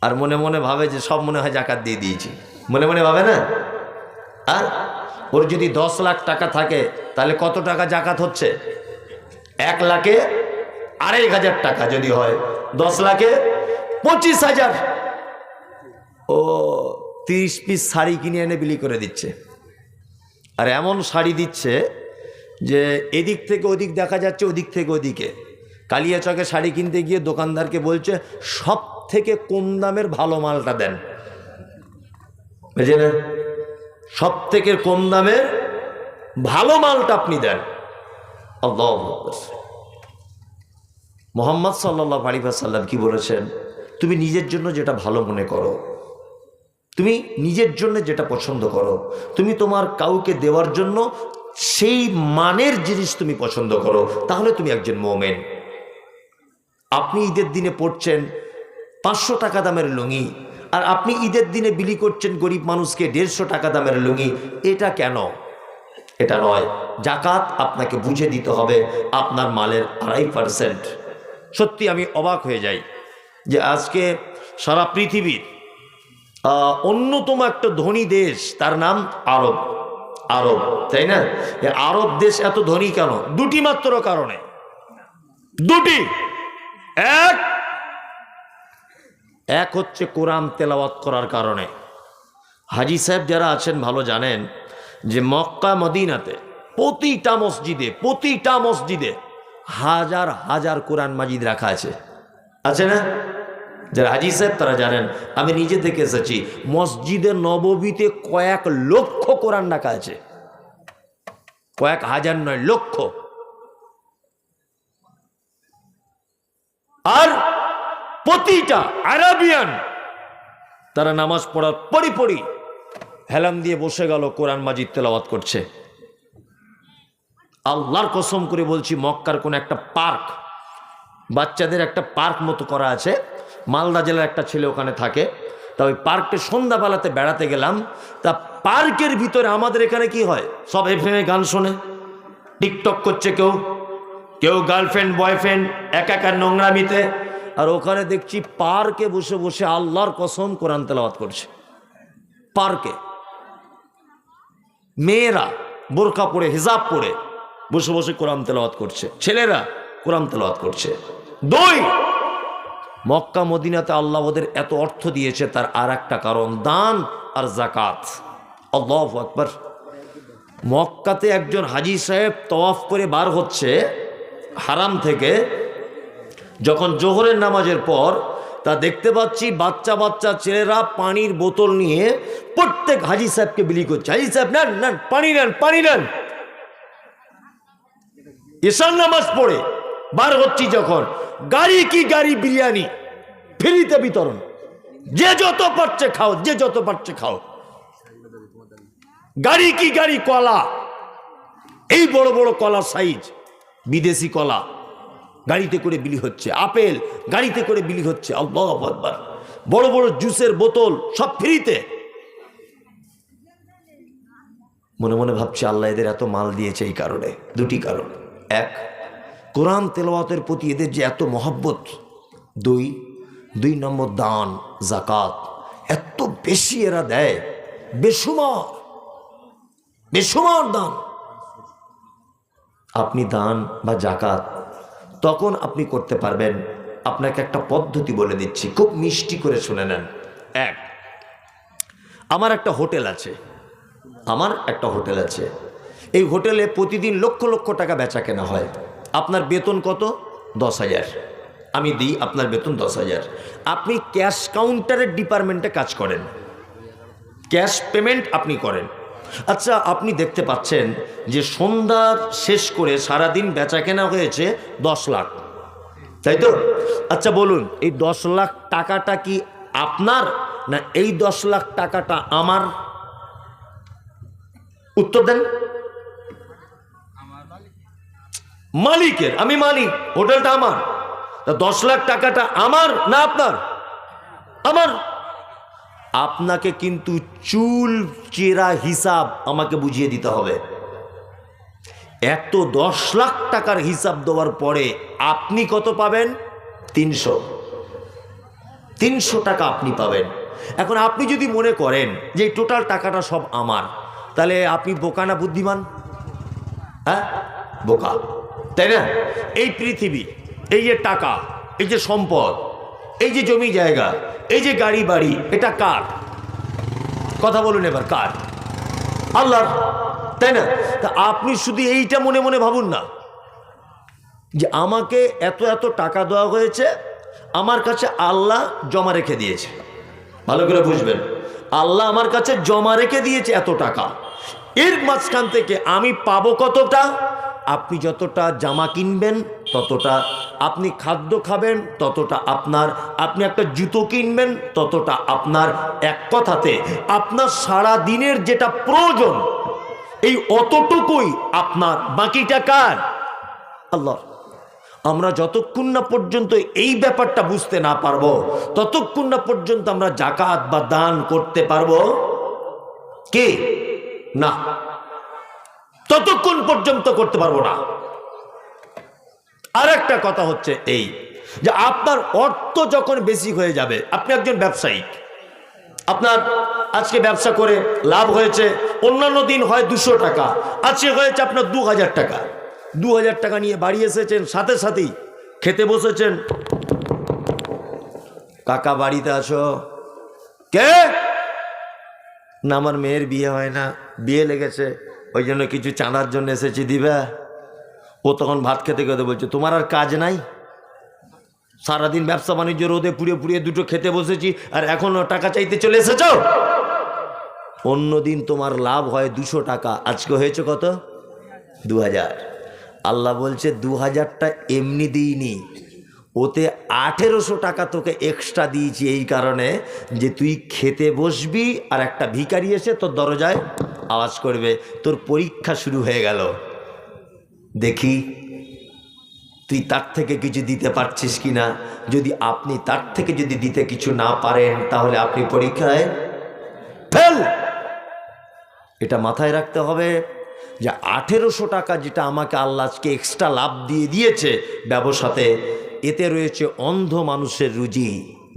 আর মনে মনে ভাবে যে সব মনে হয় যাকাত দিয়ে দিয়েছি, মনে মনে ভাবে না। আর ওর যদি 10 লাখ টাকা থাকে তাহলে কত টাকা যাকাত হচ্ছে? 1 লাখে 2,500 টাকা যদি হয়, 10 লাখে 25,000। ও 30 পিস শাড়ি কিনে এনে বিলি করে দিচ্ছে। আর এমন শাড়ি দিচ্ছে যে এদিক থেকে ওদিক দেখা যাচ্ছে, ওদিক থেকে ওদিকে। কালিয়াচকে শাড়ি কিনতে গিয়ে দোকানদারকে বলছে সব থেকে কম দামের ভালো মালটা দেন, বুঝলেন? সব থেকে কম দামের ভালো মালটা আপনি দেন। আল্লাহু আকবার। মুহাম্মদ সাল্লাল্লাহু আলাইহি ওয়াসাল্লাম কি বলেছেন? তুমি নিজের জন্য যেটা ভালো মনে করো, তুমি নিজের জন্য যেটা পছন্দ করো, তুমি তোমার কাউকে দেওয়ার জন্য সেই মানের জিনিস তুমি পছন্দ করো, তাহলে তুমি একজন মুমিন। আপনি ঈদের দিনে পড়ছেন 500 টাকা দামের লুঙ্গি, আর আপনি ঈদের দিনে বিলি করছেন গরিব মানুষকে 150 টাকা দামের লুঙ্গি। এটা কেন? এটা নয়। যাকাত আপনাকে বুঝে দিতে হবে আপনার মালের 2.5%। সত্যি আমি অবাক হয়ে যাই, যে আজকে সারা পৃথিবীর অন্যতম একটা ধনী দেশ, তার নাম আরব। আরব, তাই না? আরব দেশ এত ধনী কেন? দুটি মাত্র কারণে, দুটি। এক হচ্ছে কোরআন তেলাওয়াত করার কারণে। হাজী সাহেব যারা আছেন ভালো জানেন যে মক্কা মদিনাতে প্রতিটা মসজিদে হাজার হাজার কোরআন মাজিদ রাখা আছে না? যারা হাজী সাহেব তারা জানেন, আমি নিজে দেখে এসেছি মসজিদে নববীতে কয়েক লক্ষ কোরআন রাখা আছে, কয়েক হাজার নয়, লক্ষ। আর প্রতিটা আরাবিয়ান তারা নামাজ পড়ার পরি হেলাম দিয়ে বসে গেল, কোরআন মাজিদ তেলাওয়াত করছে। আল্লাহর কসম করে বলছি, মক্কার কোন একটা পার্ক, বাচ্চাদের একটা পার্ক মতো করা আছে, মালদা জেলার একটা ছেলে ওখানে থাকে। তা ওই পার্কে সন্ধ্যাবেলাতে বেড়াতে গেলাম। তা পার্কের ভিতরে আমাদের এখানে কি হয়, সব এফএমে গান শোনে, টিকটক করছে, কেউ গার্লফ্রেন্ড বয়ফ্রেন্ড একাকার নোংরামিতে। আর ওখানে দেখছি পার্কে বসে বসে আল্লাহর কসম কোরআন তেলাওয়াত করছে। পার্কে মেয়েরা বোরকা পরে হিজাব পরে বসে বসে কোরআন তেলাওয়াত করছে, ছেলেরা কোরআন তেলাওয়াত করছে। দুই, মক্কা মদিনাতে আল্লাহ ওদের এত অর্থ দিয়েছে, তার আর একটা কারণ দান আর যাকাত। আল্লাহু আকবার। মক্কাতে একজন হাজী সাহেব তওয়াফ করে বার হচ্ছে হারাম থেকে, যখন জোহরের নামাজের পর তা দেখতে পাচ্ছি বাচ্চা ছেলেরা পানির বোতল নিয়ে প্রত্যেক হাজী সাহেবকে বিলি করছে। হাজী সাহেব নেন পানি নেন। ঈশার নামাজ পড়ে বার হচ্ছি যখন, গাড়ি কি গাড়ি বিরিয়ানি ফ্রিতে বিতরণ, যে যত পারছে খাও। গাড়ি কি গাড়ি কলা, এই বড় বড় কলা সাইজ, বিদেশি কলা গাড়িতে করে বিলি হচ্ছে, আপেল গাড়িতে করে বিলি হচ্ছে। আল্লাহু আকবার। বড় বড় জুসের বোতল সব ফ্রিতে। মনে মনে ভাবছে আল্লাহ এদের এত মাল দিয়েছে এই কারণে, দুটি কারণ। এক, কোরআন তেলাওয়াতের প্রতি এদের যে এত মহব্বত। দুই নম্বর দান যাকাত এত বেশি এরা দেয়, বেসুমার দান। আপনি দান বা যাকাত তখন আপনি করতে পারবেন, আপনাকে একটা পদ্ধতি বলে দিচ্ছি, খুব মিষ্টি করে শুনে নেন। এক, আমার একটা হোটেল আছে, এই হোটেলে প্রতিদিন লক্ষ লক্ষ টাকা বেচা কেনা হয়। আপনার বেতন কত? 10,000। আমি দিই, আপনার বেতন 10,000। আপনি ক্যাশ কাউন্টারের ডিপার্টমেন্টে কাজ করেন, ক্যাশ পেমেন্ট আপনি করেন। আচ্ছা, আপনি দেখতে পাচ্ছেন যে সন্ধ্যার শেষ করে সারাদিন বেচা কেনা হয়েছে 10 লাখ, তাই তো? আচ্ছা বলুন, এই 10 লাখ টাকাটা কি আপনার, না এই 10 লাখ টাকাটা আমার? উত্তর দেন। মালিকের, আমি মালিক, হোটেলটা আমার। তা 10 লাখ টাকাটা আমার না আপনার? আমার। আপনাকে কিন্তু চুল চেরা হিসাব আমাকে বুঝিয়ে দিতে হবে। এত 10 লাখ টাকার হিসাব দেওয়ার পরে আপনি কত পাবেন? 300 টাকা আপনি পাবেন। এখন আপনি যদি মনে করেন যে টোটাল টাকাটা সব আমার, তাহলে আপনি বোকা না বুদ্ধিমান? হ্যাঁ, বোকা, তাই না? এই পৃথিবী, এই যে টাকা, এই যে সম্পদ, এই যে জমি জায়গা, এই যে গাড়ি বাড়ি, এটা কার? কথা বলুন এবার, কার? আল্লাহর, তাই না? তা আপনি শুধু এইটা মনে মনে ভাবুন না যে আমাকে এত এত টাকা দেওয়া হয়েছে, আমার কাছে আল্লাহ জমা রেখে দিয়েছে। ভালো করে বুঝবেন, আল্লাহ আমার কাছে জমা রেখে দিয়েছে এত টাকা। এর মাঝখান থেকে আমি পাবো কতটা? আপনি যতটা জামা কিনবেন ততটা, আপনি খাদ্য খাবেন ততটা আপনার, আপনি একটা জুতো কিনবেন ততটা আপনার। এক কথাতে আপনার সারা দিনের যেটা প্রয়োজন এই অতটুকুই আপনার, বাকিটা কার? আল্লাহ। আমরা যতক্ষণ না পর্যন্ত এই ব্যাপারটা বুঝতে না পারবো, ততক্ষণ না পর্যন্ত আমরা যাকাত বা দান করতে পারবো কি না, ততক্ষণ পর্যন্ত করতে পারবো না। আর একটা কথা হচ্ছে এই যে আপনার অর্থ যখন বেশি হয়ে যাবে, আপনি একজন ব্যবসায়িক, আপনার আজকে ব্যবসা করে লাভ হয়েছে, অন্যান্য দিন হয় 200 টাকা, আজকে হয়েছে আপনার 2000 টাকা। 2000 টাকা নিয়ে বাড়ি এসেছেন, সাথে সাথেই খেতে বসেছেন। কাকা বাড়িতে আছো? কে? না, আমার মেয়ের বিয়ে হয় না, বিয়ে লেগেছে, ওই জন্য কিছু চাঁদার জন্য এসেছি, দিবা? ও তখন ভাত খেতে খেতে বলছে, তোমার আর কাজ নাই? সারাদিন ব্যবসা বাণিজ্য রোদে পুড়িয়ে পুড়িয়ে দুটো খেতে বসেছি, আর এখনও টাকা চাইতে চলে এসেছ? অন্যদিন তোমার লাভ হয় 200 টাকা, আজকে হয়েছে কত? 2000। আল্লাহ বলছে 2000টা এমনি দিইনি, ওতে 1800 টাকা তোকে এক্সট্রা দিয়েছি, এই কারণে যে তুই খেতে বসবি আর একটা ভিখারি এসে তোর দরজায় আওয়াজ করবে, তোর পরীক্ষা শুরু হয়ে গেল, দেখি তুই তার থেকে কিছু দিতে পারছিস কিনা। যদি আপনি তার থেকে যদি দিতে কিছু না পারেন, তাহলে আপনি পরীক্ষায় ফেল। এটা মাথায় রাখতে হবে যে 1800 টাকা যেটা আমাকে আল্লাহ আজকে এক্সট্রা লাভ দিয়ে দিয়েছে ব্যবসাতে, এতে রয়েছে অন্ধ মানুষের রুজি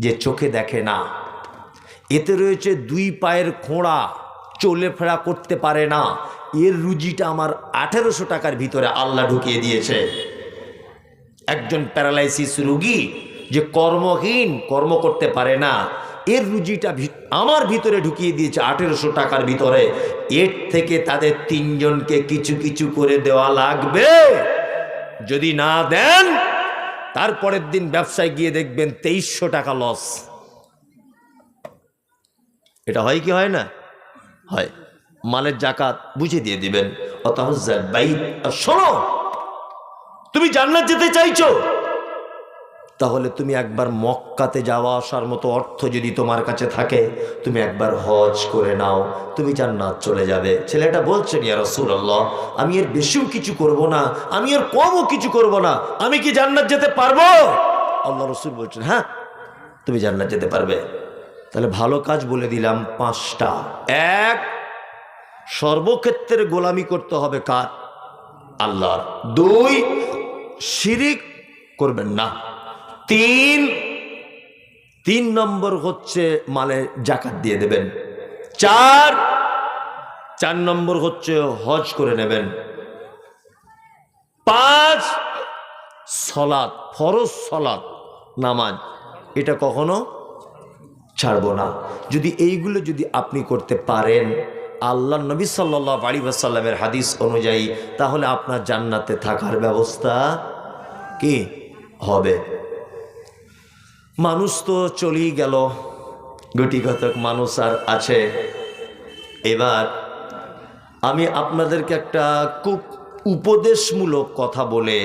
যে চোখে দেখে না, এতে রয়েছে 2 পায়ের খোঁড়া, চলে ফেরা করতে পারে না, এর রুজিটা আমার 1800 টাকার ভিতরে আল্লাহ ঢুকিয়ে দিয়েছে। একজন প্যারালাইসিস রোগী যে কর্মহীন, কর্ম করতে পারে না, এর রুজিটা আমার ভিতরে ঢুকিয়ে দিয়েছে 1800 টাকার ভিতরে। এর থেকে তাদের 3 জনকে কিছু কিছু করে দেওয়া লাগবে। যদি না দেন, তারপরের দিন ব্যবসায় গিয়ে দেখবেন 2300 টাকা লস। এটা হয় কি হয় না? হয়। মালের জাকাত বুঝে দিয়ে দিবেন। শোনো, তুমি জান্নাত যেতে চাইছো, তাহলে তুমি একবার মক্কাতে যাওয়া আসার মতো অর্থ যদি তোমার কাছে থাকে, তুমি একবার হজ করে নাও, তুমি জান্নাত চলে যাবে। ছেলেটা বলছেন, ইয়া রাসূলুল্লাহ, আমি এর বেশিও কিছু করব না, আমি এর কমও কিছু করব না, আমি কি জান্নাত যেতে পারবো? আল্লাহ রাসূল বলছেন, হ্যাঁ, তুমি জান্নাত যেতে পারবে। তাহলে ভালো কাজ বলে দিলাম 5টা। 1, সর্বক্ষেত্রে গোলামি করতে হবে কার? আল্লাহর। 2, শিরিক করবেন না। 3 নম্বর হচ্ছে মালে জাকাত দিয়ে দেবেন। 4 নম্বর হচ্ছে হজ করে নেবেন। 5, সলাত, ফরজ সলাত, নামাজ, এটা কখনো ছাড়বো না। যদি এইগুলো যদি আপনি করতে পারেন আল্লাহ নবী সাল্লাল্লাহু আলাইহি ওয়াসাল্লামের হাদিস অনুযায়ী, তাহলে আপনার জান্নাতে থাকার ব্যবস্থা কি হবে। মানুষ তো চলেই গেল, গুটিকতক মানুষ আর আছে। এবার আমি আপনাদেরকে একটা খুব উপদেশমূলক কথা বলে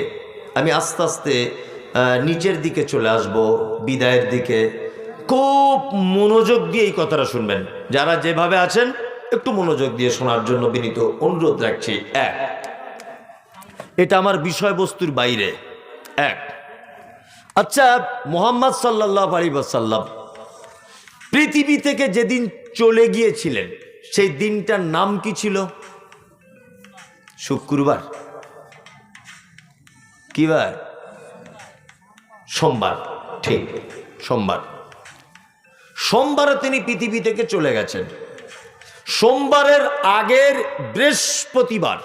আমি আস্তে আস্তে নিচের দিকে চলে আসব, বিদায়ের দিকে। খুব মনোযোগ দিয়ে এই কথাটা শুনবেন, যারা যেভাবে আছেন একটু মনোযোগ দিয়ে শোনার জন্য বিনীত অনুরোধ রাখছি। 1, এটা আমার বিষয়বস্তুর বাইরে। 1, আচ্ছা, মুহাম্মদ সাল্লাল্লাহু আলাইহি ওয়াসাল্লাম পৃথিবী থেকে যেদিন চলে গিয়েছিলেন, সেই দিনটার নাম কি ছিল? শুক্রবার? কি বার? সোমবার। ঠিক, সোমবার। সোমবারে তিনি পৃথিবী থেকে চলে গেছেন। সোমবারের আগের বৃহস্পতিবার